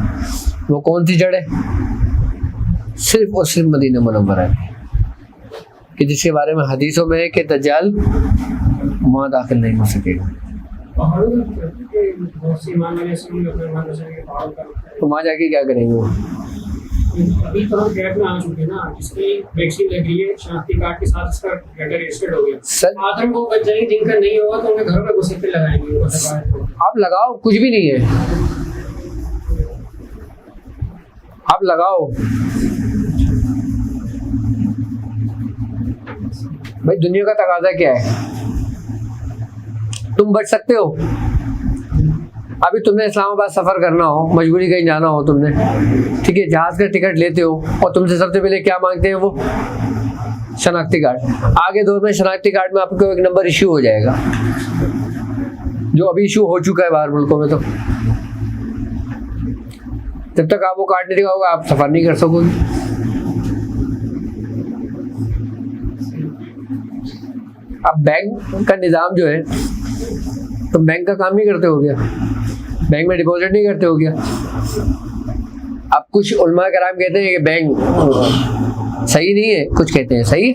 वो कौन सी जड़ है? सिर्फ और सिर्फ मदीना मुनव्वरा है, कि जिसके बारे में हदीसों में है कि दज्जाल वहां दाखिल नहीं हो सकेगा। पहाड़ों में बहुत सी ईमान वाले लोग अपने वहाँ बसने के पहाड़ का, तो वहां जाके क्या करेंगे वो? अभी तो हम गैप में आ चुके हैं ना, जिसकी वैक्सीन लग रही है शनाख्ती कार्ड के साथ, इसका डाटा रजिस्टर्ड हो गया। सर आतंक को बच जाएंगे, जिनका नहीं होगा तो उन्हें घरों में घुसे पे लगाएंगे। आप लगाओ, कुछ भी नहीं है, आप लगाओ। भाई दुनिया का तकाजा क्या है? तुम बच सकते हो। अभी तुमने इस्लामाबाद सफ़र करना हो, मजबूरी कहीं जाना हो तुमने, ठीक है, जहाज़ का टिकट लेते हो और तुमसे सबसे पहले क्या मांगते हैं वो? शनाख्ती कार्ड। आगे दौर में शनाख्ती कार्ड में आपको एक नंबर इशू हो जाएगा, जो अभी इशू हो चुका है बाहर मुल्कों में। तो जब तक आप वो कार्ड नहीं दिखाओगे आप सफ़र नहीं कर सकोगे। अब बैंक का निज़ाम जो है, तुम बैंक का काम नहीं करते हो क्या? बैंक में डिपॉजिट नहीं करते हो क्या? अब कुछ उलमा कराम कहते हैं कि बैंक सही नहीं है, कुछ कहते हैं सही,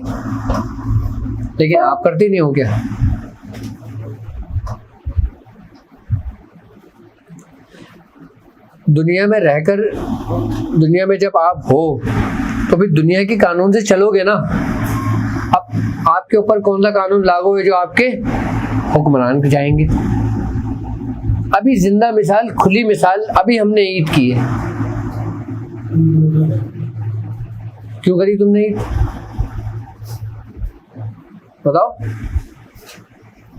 लेकिन आप करते नहीं हो क्या? दुनिया में रहकर, दुनिया में जब आप हो तो फिर दुनिया के कानून से चलोगे ना। अब आपके ऊपर कौन सा कानून लागू है जो आपके हुक्मरान पे जाएंगे? अभी जिंदा मिसाल, खुली मिसाल, अभी हमने ईद की है। क्यों करी तुमने ईद? बताओ।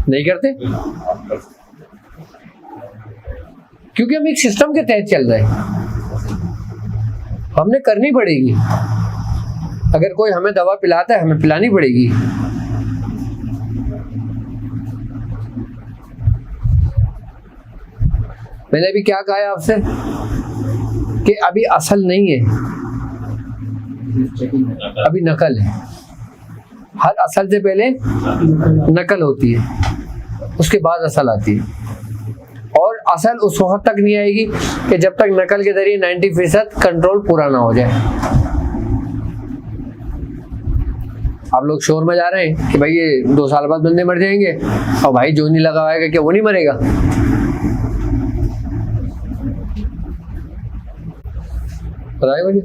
नहीं करते क्योंकि हम एक सिस्टम के तहत चल रहे हैं। हमने करनी पड़ेगी। अगर कोई हमें दवा पिलाता है हमें पिलानी पड़ेगी। मैंने अभी क्या कहा है आपसे कि अभी असल नहीं है, अभी नकल है। हर असल से पहले नकल होती है, उसके बाद असल आती है। और असल उस वक्त तक नहीं आएगी कि जब तक नकल के जरिए 90% कंट्रोल पूरा ना हो जाए। आप लोग शोर में जा रहे हैं कि भाई ये 2 साल बाद बंदे मर जाएंगे, और भाई जो नहीं लगा हुआ क्या वो नहीं मरेगा? बताइए मुझे।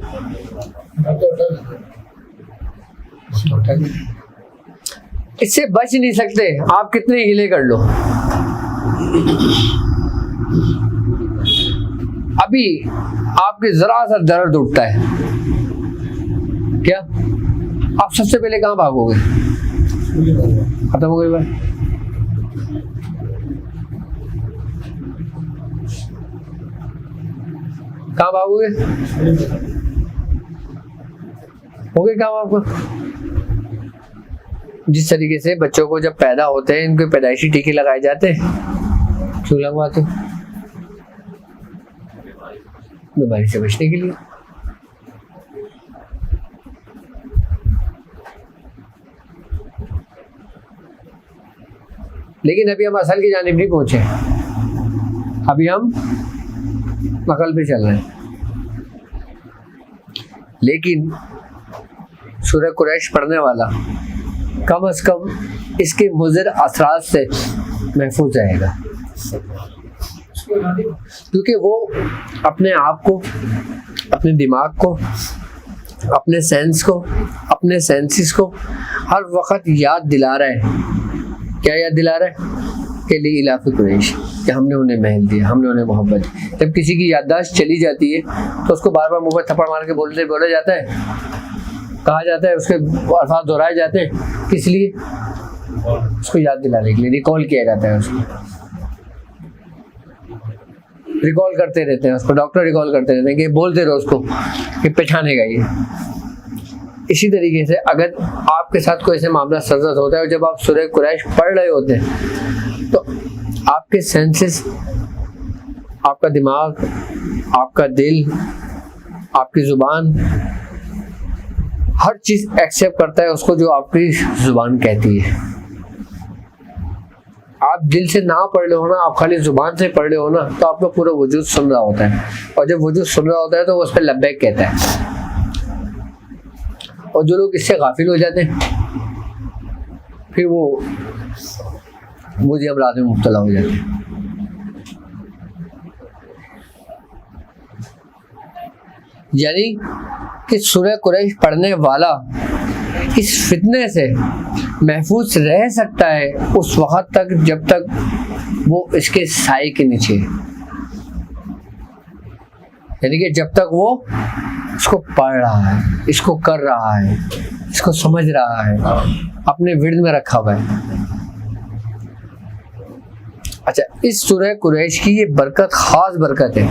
इससे बच नहीं सकते, आप कितने हीले कर लो। अभी आपके जरा सा दर्द उठता है, क्या आप सबसे पहले कहाँ भागोगे? खत्म हो गई बात। कहाँ भागोगे? हो गए काम आपको? जिस तरीके से बच्चों को जब पैदा होते हैं इनके पैदाइशी टीके लगाए जाते हैं, क्यों लगवाते? बीमारी से बचने के लिए। लेकिन अभी हम असल की जानिब नहीं पहुंचे, अभी हम नकल पे चल रहे हैं। लेकिन सूरह कुरैश पढ़ने वाला कम से कम इसके मुज़र असरात से महफूज रहेगा, क्योंकि वो अपने आप को, अपने दिमाग को, अपने सेंस को, अपने सेंसिस को हर वक्त याद दिला रहा है। क्या याद दिला रहा है? के लिए इलाफ़ कुरैश, कि हमने उन्हें महल दिया, हमने उन्हें मोहब्बत दी। जब किसी की याददाश्त चली जाती है तो उसको बार बार मुंह पर थप्पड़ मार के बोला जाता है, कहा जाता है, उसके अल्फाज दोहराए जाते हैं। किस लिए? उसको याद दिलाने के लिए, रिकॉल किया जाता है। उसको रिकॉल करते रहते हैं, उसको डॉक्टर रिकॉल करते रहते हैं कि बोलते रहो उसको कि पहचानेगा ये। इसी तरीके से अगर आपके साथ कोई ऐसे मामला सरजद होता है, जब आप सूरह कुरैश पढ़ रहे होते हैं तो आपके सेंसेस, आपका दिमाग, आपका दिल, आपकी ज़ुबान, हर चीज़ एक्सेप्ट करता है उसको जो आपकी ज़ुबान कहती है। आप दिल से ना पढ़ रहे हो ना, आप खाली ज़ुबान से पढ़ रहे हो ना, तो आपका पूरा वजूद सुन रहा होता है, और जब वजूद सुन रहा होता है तो वो उस पर लब्बैक कहता है। और जो लोग इससे गाफिल हो जाते हैं फिर वो मुझे अमराज में मुब्तला हो जाते हैं। यानी कि सूरह कुरैश पढ़ने वाला इस फितने से महफूज रह सकता है उस वक्त तक जब तक वो इसके साए के नीचे, यानी कि जब तक वो इसको पढ़ रहा है, इसको कर रहा है, इसको समझ रहा है, अपने विर्द में रखा हुआ है। अच्छा, इस सूरह कुरैश की ये बरकत, खास बरकत है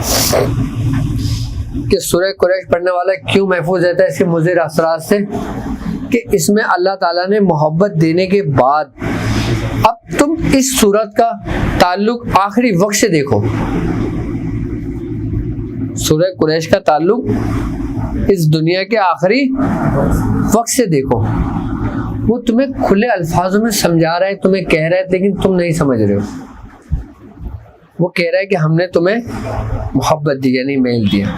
कि सूरह कुरैश पढ़ने वाला क्यों महफूज रहता है इसके मुज़र असरात से, कि इसमें अल्लाह ताला ने मोहब्बत देने के बाद अब तुम इस सूरत का ताल्लुक आखिरी वक्त से देखो। सूरह कुरैश का ताल्लुक इस दुनिया के आखिरी वक्त से देखो। वो तुम्हें खुले अल्फाजों में समझा रहा है, तुम्हें कह रहा है, लेकिन तुम नहीं समझ रहे हो। वो कह रहा है कि हमने तुम्हें मोहब्बत दी, यानी मेल दिया,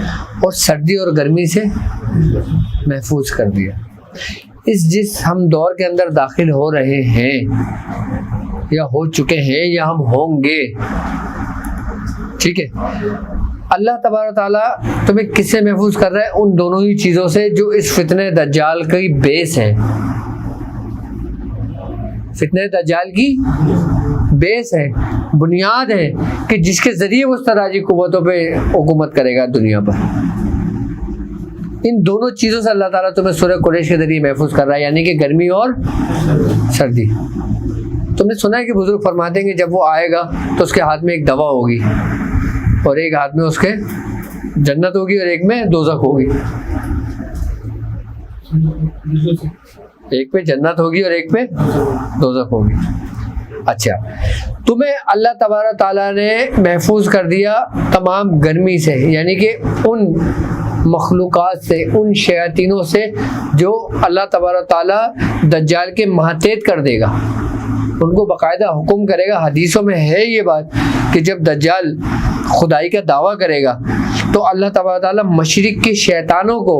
और सर्दी और गर्मी से महफूज कर दिया। जिस हम दौर के अंदर दाखिल हो रहे हैं, या हो चुके हैं, या हम होंगे, ठीक है, अल्लाह तबारक ताला तुम्हें किससे महफूज कर रहा है? उन दोनों ही चीज़ों से जो इस फितने दज्जाल की बेस है। फितने दज्जाल की बेस है, बुनियाद है, कि जिसके ज़रिए वो तराजी कुव्वतों पे हुकूमत करेगा दुनिया पर। इन दोनों चीज़ों से अल्लाह ताला तुम्हें सूरह कुरैश के ज़रिए महफूज कर रहा है, यानी कि गर्मी और सर्दी। तुमने सुना है कि बुजुर्ग फरमाते हैं कि जब वो आएगा तो उसके हाथ में एक दवा होगी, और एक हाथ में उसके जन्नत होगी, और एक में दोज़ख होगी। एक पे जन्नत होगी और एक पे दोज़ख होगी। अच्छा, तुम्हें अल्लाह तबारक ताला ने महफूज कर दिया तमाम गर्मी से, यानी कि उन मखलूक़ात से, उन शयातीनों से जो अल्लाह तबारक ताला दज्जाल के महतेत कर देगा। उनको बाकायदा हुक्म करेगा, हदीसों में है ये बात कि जब दज्जाल खुदाई का दावा करेगा तो अल्लाह ताला मशरिक के शैतानों को,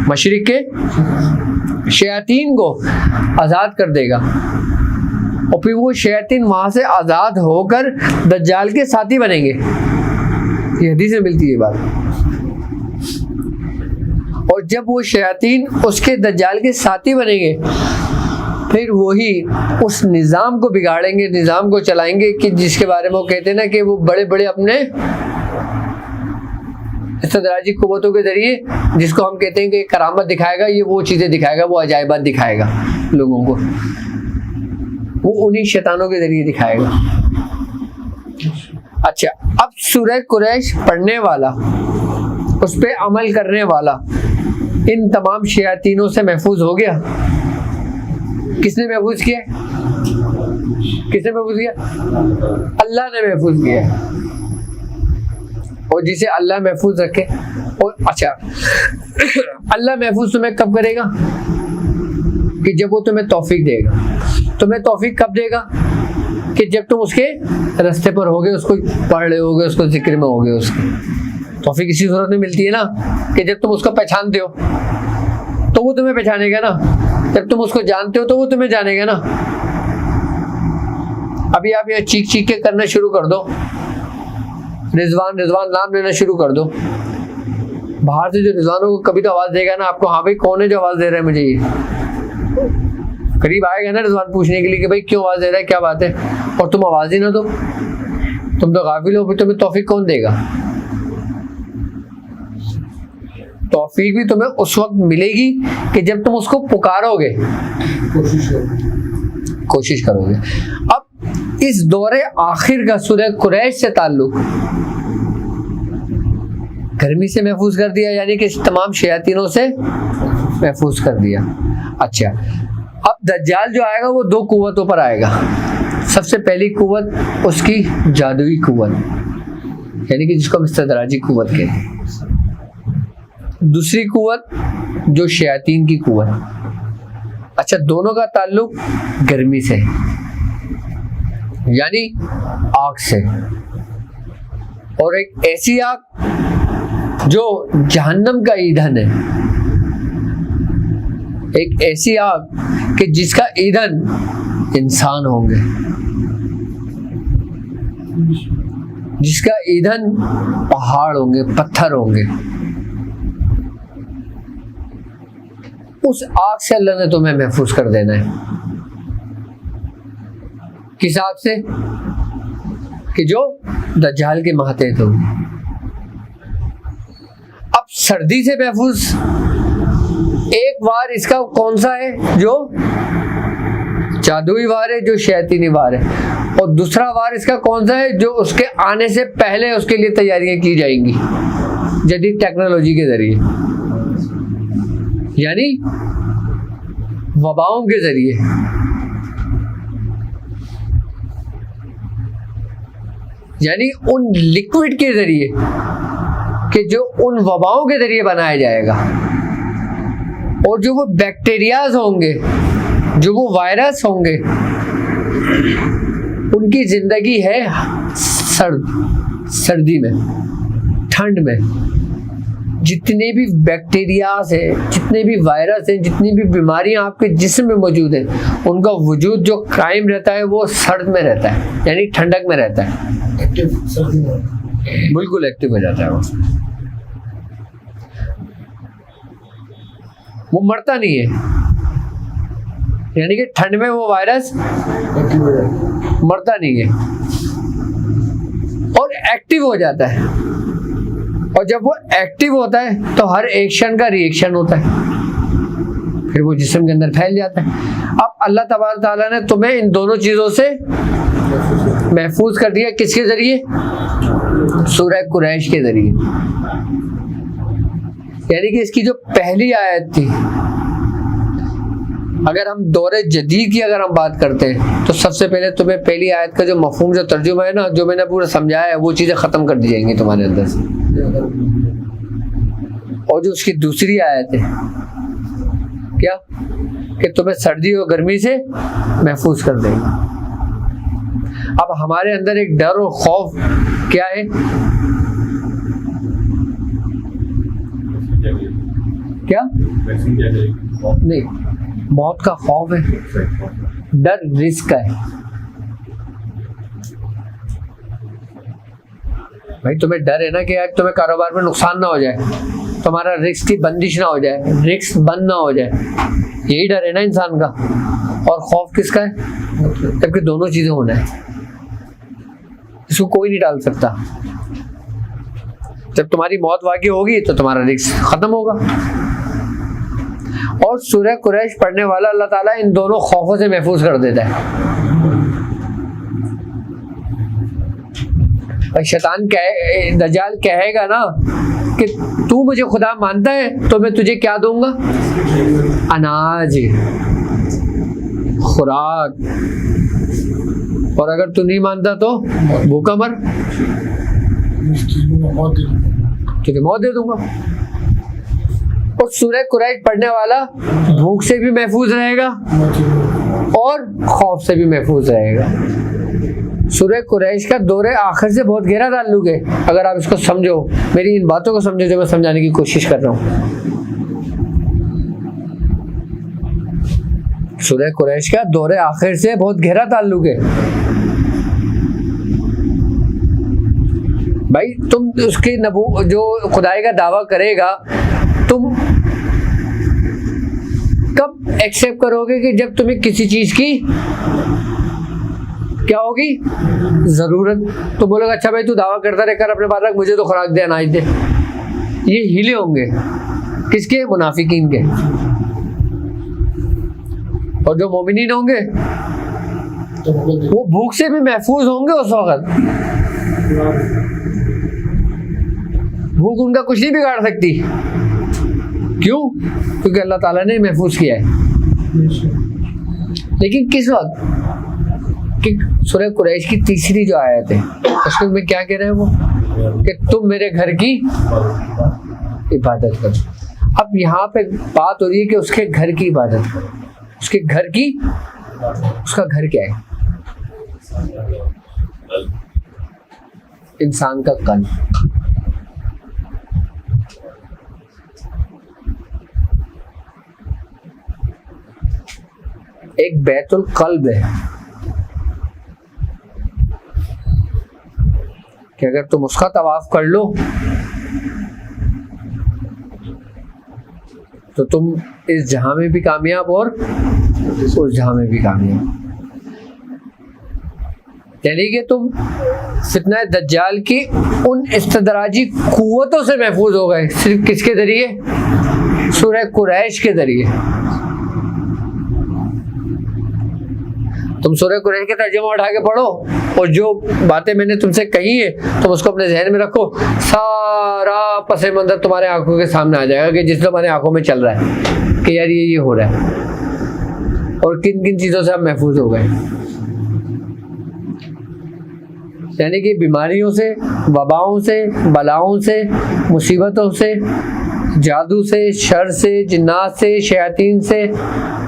मशरिक के शयातीन को आज़ाद कर देगा और फिर वो शयातीन वहाँ से आज़ाद होकर दज्जाल के साथी बनेंगे। ये हदीस में मिलती है बात। और जब वो शयातीन उसके दज्जाल के साथी बनेंगे फिर वही उस निज़ाम को बिगाड़ेंगे, निज़ाम को चलाएंगे कि जिसके बारे में वो कहते हैं ना कि वो बड़े बड़े अपने इस्तदराजी कुव्वतों के जरिए, जिसको हम कहते हैं कि करामत दिखाएगा, ये वो चीज़ें दिखाएगा, वो अजायबात दिखाएगा लोगों को, वो उन्हीं शैतानों के जरिए दिखाएगा। अच्छा, अब सूरह कुरैश पढ़ने वाला, उस पर अमल करने वाला इन तमाम शयातीनों से महफूज हो गया। किसने महफूज किया? किसने महफूज किया? अल्लाह ने महफूज किया। और जिसे अल्लाह महफूज रखे, और अच्छा अल्लाह महफूज तुम्हें कब करेगा? कि जब वो तुम्हें तौफीक देगा। तुम्हें तौफीक कब देगा? कि जब तुम उसके रास्ते पर होगे, उसको पढ़ रहे होगे, उसको जिक्र में होगे। उसकी तौफीक इसी सूरत में मिलती है ना कि जब तुम उसको पहचानते हो तो वो तुम्हें पहचानेगा ना, जब तुम उसको जानते हो तो वो तुम्हें जानेगा ना। अभी आप ये चीख चीख के करना शुरू कर दो, रिजवान रिजवान नाम लेना शुरू कर दो, बाहर से जो रिजवानों को कभी तो आवाज़ देगा ना आपको, हाँ भाई कौन है जो आवाज़ दे रहा है मुझे, ये करीब आएगा ना रिजवान पूछने के लिए कि भाई क्यों आवाज़ दे रहा है, क्या बात है, और तुम आवाज़ ही ना दो, तुम तो गाफिल हो, फिर तुम्हें तौफीक कौन देगा? तौफीक भी तुम्हें उस वक्त मिलेगी कि जब तुम उसको पुकारोगे, कोशिश करोगे। अब इस दौरे आखिर का सूरह कुरैश से ताल्लुक, गर्मी से महफूज कर दिया, यानी कि तमाम शयातीनों से महफूज कर दिया। अच्छा, अब दज्जाल जो आएगा वो दो कुव्वतों पर आएगा। सबसे पहली कुव्वत उसकी जादुई कुव्वत, यानी कि जिसको हम इस्तदराजी कुव्वत कहते हैं। दूसरी कुव्वत जो शयातीन की कुव्वत। अच्छा, दोनों का ताल्लुक गर्मी से, यानी आग से, और एक ऐसी आग जो जहन्नम का ईंधन है, एक ऐसी आग कि जिसका ईंधन इंसान होंगे, जिसका ईंधन पहाड़ होंगे, पत्थर होंगे। उस आग से अल्लाह ने तुम्हें महफूज कर देना है। किस आग से? कि जो दज्जाल के मातहत होगी। अब सर्दी से महफूज एक वार इसका कौन सा है? जो जादुई वार है, जो शैतानी वार है। और दूसरा वार इसका कौन सा है? जो उसके आने से पहले उसके लिए तैयारियां की जाएंगी जदीद टेक्नोलॉजी के जरिए, यानी वबाओं के जरिए। यानी उन लिक्विड के जरिए कि जो उन वबाओं के जरिए बनाया जाएगा, और जो वो बैक्टीरियाज होंगे, जो वो वायरस होंगे, उनकी जिंदगी है सर्दी में, ठंड में। जितने भी बैक्टीरियाज हैं, जितने भी वायरस हैं, जितनी भी बीमारियां आपके जिस्म में मौजूद हैं, उनका वजूद जो कायम रहता है वो सर्द में रहता है, यानी ठंडक में रहता है, बिल्कुल एक्टिव हो जाता है। वो मरता नहीं है, यानी कि ठंड में वो वायरस मरता नहीं है और एक्टिव हो जाता है। और जब वो एक्टिव होता है तो हर एक्शन का रिएक्शन होता है, फिर वो जिस्म के अंदर फैल जाता है। अब अल्लाह तबारक ताला ने तुम्हें इन दोनों चीज़ों से महफूज कर दिया। किसके जरिए? सूरह कुरैश के जरिए। यानी कि इसकी जो पहली आयत थी, अगर हम दौरे जदीद की अगर हम बात करते हैं तो सबसे पहले तुम्हें पहली आयत का जो मफहूम, जो तर्जुमा है ना, जो मैंने पूरा समझाया है, वो चीज़ें ख़त्म कर दी जाएंगी तुम्हारे अंदर से। और जो उसकी दूसरी आयत है क्या? कि तुम्हें सर्दी और गर्मी से महफूज कर देंगे। अब हमारे अंदर एक डर और खौफ क्या है? क्या वैक्सीन क्या करेगी? नहीं, मौत का खौफ है, डर रिस्क का है। भाई तुम्हें डर है ना कि यार तुम्हें कारोबार में नुकसान ना हो जाए, तुम्हारा रिस्क की बंदिश ना हो जाए, रिस्क बंद ना हो जाए, यही डर है ना इंसान का। और खौफ किसका है? जबकि दोनों चीजें होना है, इसको कोई नहीं डाल सकता। जब तुम्हारी मौत वाकई होगी तो तुम्हारा रिस्क खत्म होगा। और सूरह कुरैश पढ़ने वाला अल्लाह ताला इन दोनों खौफों से महफूज कर देता है। शैतान दज्जाल कहेगा ना कि तू मुझे खुदा मानता है तो मैं तुझे क्या दूंगा? अनाज, खुराक, और अगर तू नहीं मानता तो भूखा मर, तुझे मौत दे दूंगा। और सूरह कुरैश पढ़ने वाला भूख से भी महफूज रहेगा और खौफ से भी महफूज रहेगा। सूरह कुरैश का दौरे आखिर से बहुत गहरा ताल्लुक है, अगर आप इसको समझो, मेरी इन बातों को समझो जो मैं समझाने की कोशिश कर रहा हूँ। सूरह कुरैश का दौरे आखिर से बहुत गहरा ताल्लुक है। भाई तुम उसकी जो खुदाई का दावा करेगा, तुम कब एक्सेप्ट करोगे कि जब तुम्हें किसी चीज की क्या होगी? जरूरत। तो बोलेगा अच्छा भाई तू दावा करता रहे, कर अपने पास रख, मुझे तो खुराक दे, अनाज दे। ये हीले होंगे किसके? मुनाफिकीन के। और जो मोमिनीन होंगे वो भूख से भी महफूज होंगे उस वक्त। भूख उनका कुछ नहीं बिगाड़ सकती। क्यों? क्योंकि अल्लाह ताला ने महफूज किया है। लेकिन किस वक्त? कि सूरह कुरैश की तीसरी जो आयत है उसमें क्या कह रहे हैं वो? कि तुम मेरे घर की इबादत करो। अब यहाँ पे बात हो रही है कि उसके घर की इबादत करो। उसके घर की, उसका घर क्या है? इंसान का कल्ब। एक बैतुल कल्ब है कि अगर तुम उसका तवाफ कर लो तो तुम इस जहां में भी कामयाब और उस जहां में भी कामयाब। यानी कि तुम फितना दज्जाल की उन इस्तदराजी कुव्वतों से महफूज हो गए। सिर्फ किसके जरिए? सूरह कुरैश के जरिए। तुम सूरह कुरैश के तर्जुमा उठा के पढ़ो और जो बातें मैंने तुमसे कही है तुम उसको अपने जहन में रखो, सारा पसे मंजर तुम्हारे आंखों के सामने आ जाएगा कि जिस तुम्हारे आंखों में चल रहा है कि यार ये हो रहा है और किन किन चीज़ों से आप महफूज हो गए। यानी कि बीमारियों से, वबाओं से, बलाओं से, मुसीबतों से, जादू से, शर से, जिन्नात से, शयातीन से,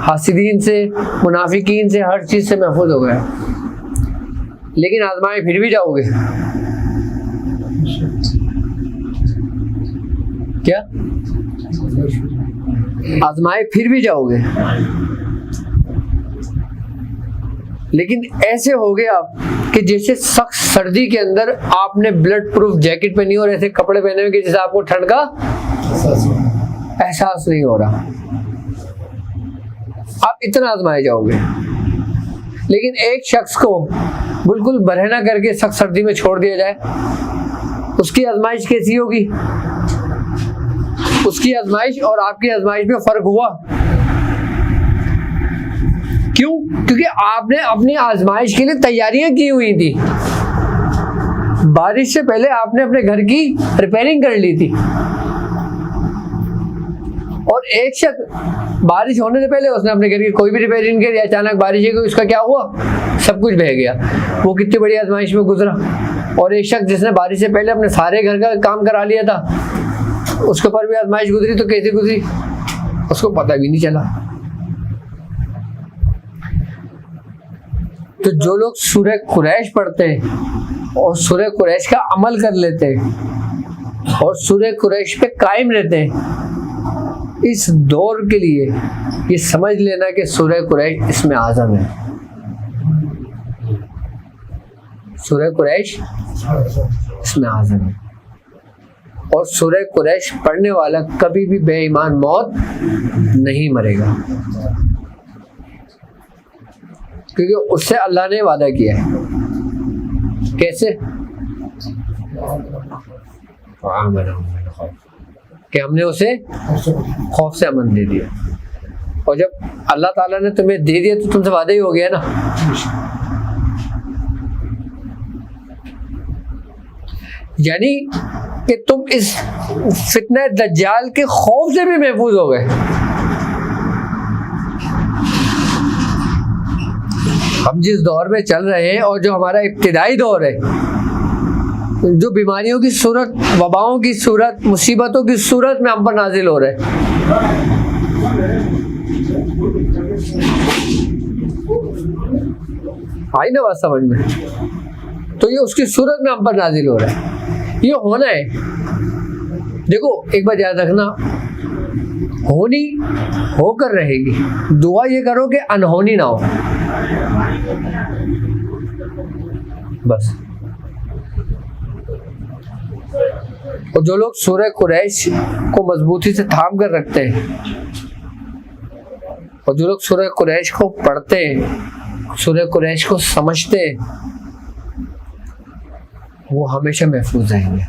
हासिदीन से, मुनाफिकीन से, हर चीज़ से महफूज हो गए। लेकिन आजमाए फिर भी जाओगे। क्या? आजमाए फिर भी जाओगे। लेकिन ऐसे हो गए आप कि जैसे सख्त सर्दी के अंदर आपने ब्लड प्रूफ जैकेट पहनी और ऐसे कपड़े पहने हुए कि जैसे आपको ठंड का एहसास नहीं हो रहा। आप इतना आजमाए जाओगे। लेकिन एक शख्स को बिल्कुल बरहना करके सख्त सर्दी में छोड़ दिया जाए, उसकी आजमाइश कैसी होगी? उसकी आजमाइश और आपकी आजमाइश में फर्क हुआ। क्यों? क्योंकि आपने अपनी आजमाइश के लिए तैयारियां की हुई थी। बारिश से पहले आपने अपने घर की रिपेयरिंग कर ली थी। और एक शख्स बारिश होने से पहले उसने अपने घर की कोई भी रिपेयरिंग करी, अचानक बारिश है, उसका क्या हुआ? सब कुछ बह गया। वो कितनी बड़ी आजमाइश में गुजरा। और एक शख्स जिसने बारिश से पहले अपने सारे घर का काम करा लिया था, उसके ऊपर भी आजमाइश गुजरी तो कैसे गुजरी उसको पता भी नहीं चला। तो जो लोग सूरह कुरैश पढ़ते हैं और सूरह कुरैश का अमल कर लेते हैं और सूरह कुरैश पे कायम रहते हैं, इस दौर के लिए ये समझ लेना कि सूरह कुरैश इसमें आज़म है। सूरह कुरैश इसमें आज़म है और सूरह कुरैश पढ़ने वाला कभी भी बेईमान मौत नहीं मरेगा, क्योंकि उससे अल्लाह ने वादा किया है। कैसे? कि हमने उसे खौफ से अमन दे दिया, और जब अल्लाह ताला ने तुम्हें दे दिया तो तुमसे वादा ही हो गया ना। यानी कि तुम इस फितने दज्जाल के खौफ से भी महफूज हो गए। हम जिस दौर में चल रहे हैं और जो हमारा इब्तिदाई दौर है, जो बीमारियों की सूरत, वबाओं की सूरत, मुसीबतों की सूरत में हम पर नाजिल हो रहे हैं, आई ना बात समझ में? तो ये उसकी सूरत में हम पर नाजिल हो रहा है, ये होना है। देखो एक बार याद रखना, होनी होकर रहेगी, दुआ ये करो कि अनहोनी ना हो, बस। और जो लोग सूरह कुरैश को मजबूती से थाम कर रखते हैं और जो लोग सूरह कुरैश को पढ़ते हैं, सूरह कुरैश को समझते हैं, वो हमेशा महफूज रहेंगे,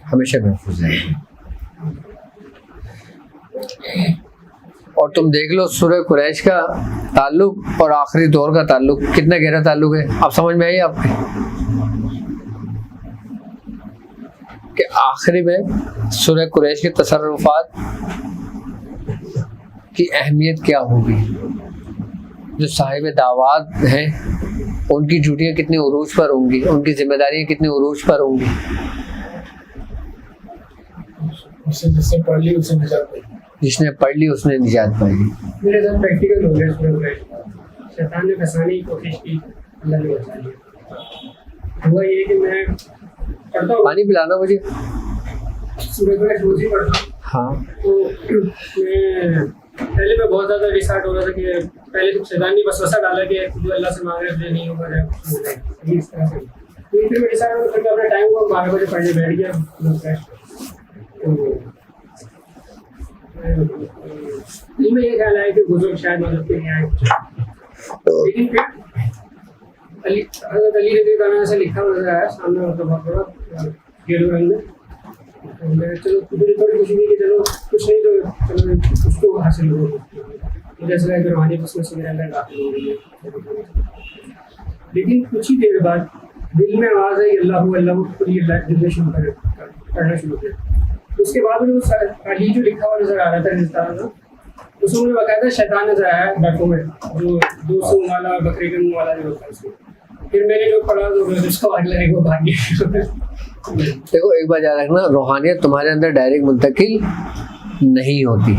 हमेशा महफूज रहेंगे। और तुम देख लो सूरह कुरैश का ताल्लुक और आखिरी दौर का ताल्लुक कितना गहरा ताल्लुक है। अब समझ में आई आपके कि आखिरी में सूरह कुरैश के तसर्रुफात की अहमियत क्या होगी, जो साहिब दावात हैं उनकी ड्यूटियाँ कितनी उरूज पर होंगी, उनकी जिम्मेदारियाँ कितनी उरूज पर होंगी। जिसने पढ़ ली उसने निजात पाई, जिसने पढ़ ली उसने निजात पाई। मेरे साथ प्रैक्टिकल हो गया सूरह कुरैश का। शैतान ने फंसाने की कोशिश की, अल्लाह ने बचा लिया। हुआ ये कि मैं पढ़ता हूँ, पानी पिलाना मुझे। सूरह कुरैश रोज ही पढ़ता हूँ। हाँ, तो पहले मैं बहुत ज़्यादा रिसार्ट हो रहा था कि पहले तो शैतान ने वसवसा डाला कि जो अल्लाह से मांग रहे नहीं होगा, इस तरह से। तो फिर मैं रिसार्ट करके अपना टाइम हुआ 12 बजे पढ़ने बैठ गया। दिल में ये ख्याल आया कि बुजुर्ग शायद मदद के लिए आए, लेकिन फिर हज़रत अली रज़ी अल्लाह से लिखा नजर आया सामने, मतलब बहुत बड़ा येलो रंग में। चलो मुझे थोड़ी खुशी हुई कि चलो कुछ नहीं तो चलो कुछ तो हासिल हो। मुझे ऐसा लगा कि रूहानी उसमें से मेरे अंदर दाखिल हो रही है। लेकिन कुछ ही देर बाद दिल में आवाज़ आई अल्लाह अल्लाह, खुद ये करना शुरू किया। उसके बाद मुझे उस अली जो लिखा हुआ नजर आ रहा था हिंदुस्तान में, उसमें मुझे बताया शायतान नजर आया बैठों में, जो 200 वाला बकरे के मुँह वाला जो होता है उसको। फिर मैंने जो पढ़ा तो उसको आग लगे वो भाग गया। देखो एक बार याद रखना, रूहानियत तुम्हारे अंदर डायरेक्ट मुंतकिल नहीं होती,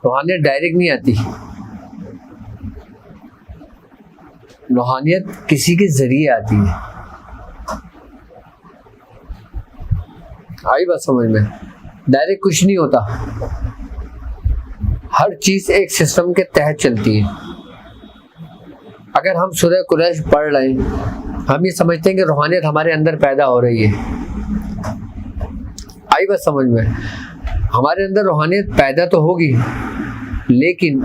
रूहानियत डायरेक्ट नहीं आती। रूहानियत किसी के जरिए आती है। आई बात समझ में? डायरेक्ट कुछ नहीं होता, हर चीज एक सिस्टम के तहत चलती है। अगर हम सूरह कुरैश पढ़ रहे हैं, हम ये समझते हैं कि रूहानियत हमारे अंदर पैदा हो रही है। आई बात समझ में? हमारे अंदर रूहानियत पैदा तो होगी, लेकिन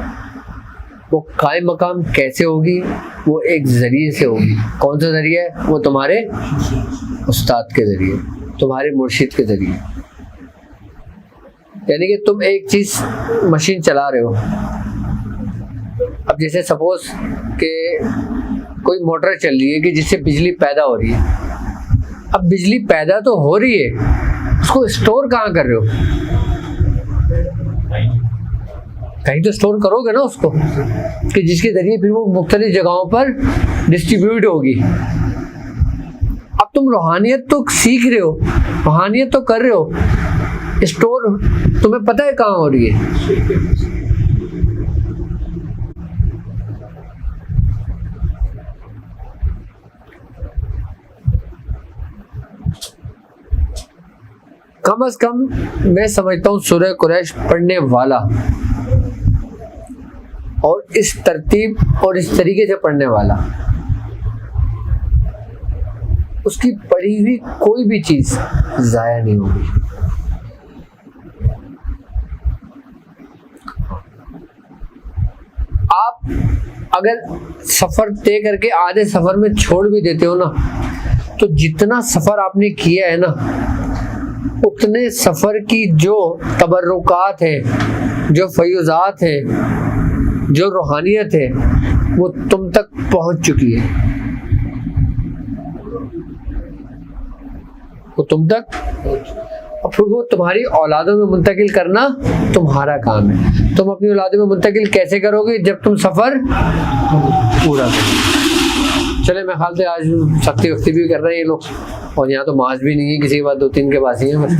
वो कायम मकाम कैसे होगी? वो एक जरिए से होगी। कौन सा जरिया है? वो तुम्हारे उस्ताद के जरिए, तुम्हारे मुर्शिद के जरिए। यानी कि तुम एक चीज मशीन चला रहे हो, अब जैसे सपोज कि कोई मोटर चल रही है कि जिससे बिजली पैदा हो रही है। अब बिजली पैदा तो हो रही है, उसको स्टोर कहाँ कर रहे हो? कहीं तो स्टोर करोगे ना उसको, कि जिसके जरिए फिर वो मुख्तलिफ जगहों पर डिस्ट्रीब्यूट होगी। अब तुम रूहानियत तो सीख रहे हो, रूहानियत तो कर रहे हो, स्टोर तुम्हें पता है कहाँ हो रही है? कम से कम मैं समझता हूँ सूरह कुरैश पढ़ने वाला और इस तरतीब और इस तरीके से पढ़ने वाला, उसकी पढ़ी हुई कोई भी चीज जाया नहीं होगी। आप अगर सफर तय करके आधे सफर में छोड़ भी देते हो ना, तो जितना सफर आपने किया है ना, उतने सफर की जो तबर्रुकात है, जो फयूजात है, जो रूहानियत है, वो तुम तक पहुंच चुकी है, वो तुम तक, और फिर वो तुम्हारी औलादों में मुंतकिल करना तुम्हारा काम है। तुम अपनी औलादों में मुंतकिल कैसे करोगे? जब तुम सफर पूरा करोगे। चले, मैं ख्याल से आज सख्ती वक्ती भी कर रहे हैं ये लोग, और यहाँ तो माज भी नहीं है किसी के बाद, 2-3 के पास ही है बस।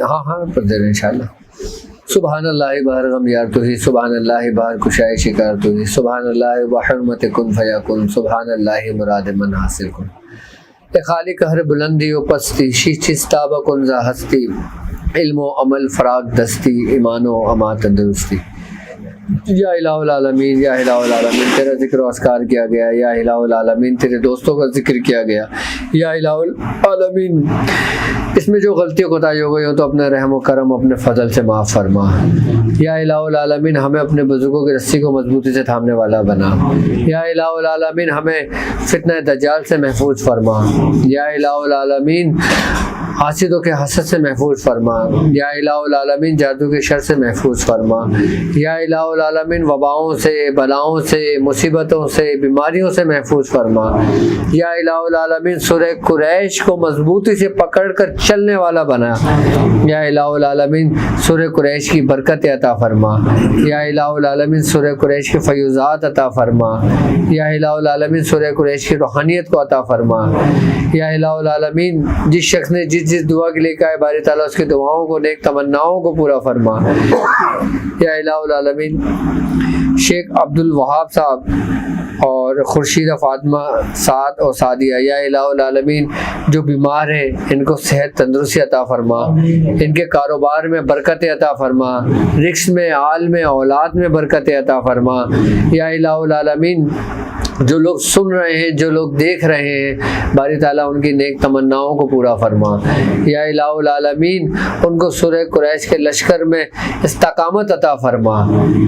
हाँ पर देर इंशाल्लाह। सुबहान अल्लाह बाहर गम यार तो ही, सुबहान अल्लाह बाहर कुशाए शिकार तो ही, सुबहान अल्लाह बहरमत कुन फयाकुन, सुबहान अल्लाह मुराद मन हासिल कुन। खालिक हर बुलंदी व पस्ती, शीचिस्ताब कुन जा हस्ती, इल्मो अमल फराग दस्ती, ईमानो अमा तंदुरुस्ती। या इलाहुल आलमीन, या इलाहुल आलमीन तेरा जिक्र अस्कार किया गया, या इलाहुल आलमीन तेरे दोस्तों का जिक्र किया गया, या इलाहुल आलमीन इसमें जो गलतियों कोताही हो गई हो तो अपने रहम व करम अपने फजल से माफ़ फरमा। या इलाहुल आलमीन हमें अपने बुजुर्गों की रस्सी को मजबूती से थामने वाला बना। या इलाहुल आलमीन हमें फितना दज्जाल से महफूज फरमा। या इलाहुल आलमीन हासिदों के हसद से महफूज फरमा। या इलाहुल आलमीन जादू के शर से महफूज फरमा। या इलाहुल आलमीन वबाओं से, बलाओं से, मुसीबतों से, बीमारियों से महफूज फरमा। या इलाहुल आलमीन सूरह कुरैश को मजबूती से पकड़ कर चलने वाला बना। या इलाहुल आलमीन सूरह कुरैश की बरकत अता फरमा। या इलाहुल आलमीन सूरह कुरैश के फयूज़ात अता फरमा। या इलाहुल आलमीन सूरह कुरैश की रूहानियत को अता फरमा। या इलाहुल आलमीन जिस शख्स ने जिस दुआ के लिए कहा है बारी ताला उसकी दुआओं को, नेक तमन्नाओं को पूरा फरमा। या इलाहुल आलमीन शेख अब्दुल वहाब साहब और खुर्शीदा फातिमा साद और सादिया, या इलाहुल आलमीन जो बीमार हैं इनको सेहत तंदुरुस्ती अता फरमा, इनके कारोबार में बरकत अता फरमा, रिस्क में, आल में, औलाद में बरकत अता फरमा। या इलाहुल आलमीन जो लोग सुन रहे हैं, जो लोग देख रहे हैं, बारी ताला उनकी नेक तमन्नाओं को पूरा फरमा। या इलाहुल आलमीन उनको सूरह कुरैश के लश्कर में इस्तकामत अता फरमा।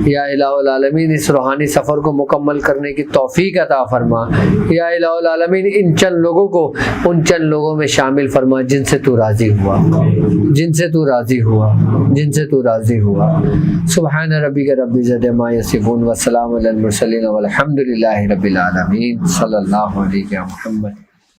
या इलाहुल आलमीन इस रूहानी सफ़र को मुकम्मल करने की तौफीक अता फरमा। या इलाहुल आलमीन इन चंद लोगों को उन चंद लोगों में शामिल फरमा जिनसे तू राज़ी हुआ, जिनसे तू राज़ी हुआ, जिनसे तू राज़ी हुआ। सुब्हान रब्बिका रब्बिल इज़्ज़ति अम्मा यसिफून व सलामुन अलल मुरसलीन वल्हम्दुलिल्लाहि रब्बिल आलमीन। सल्लल्लाहु अलैहि व सल्लम।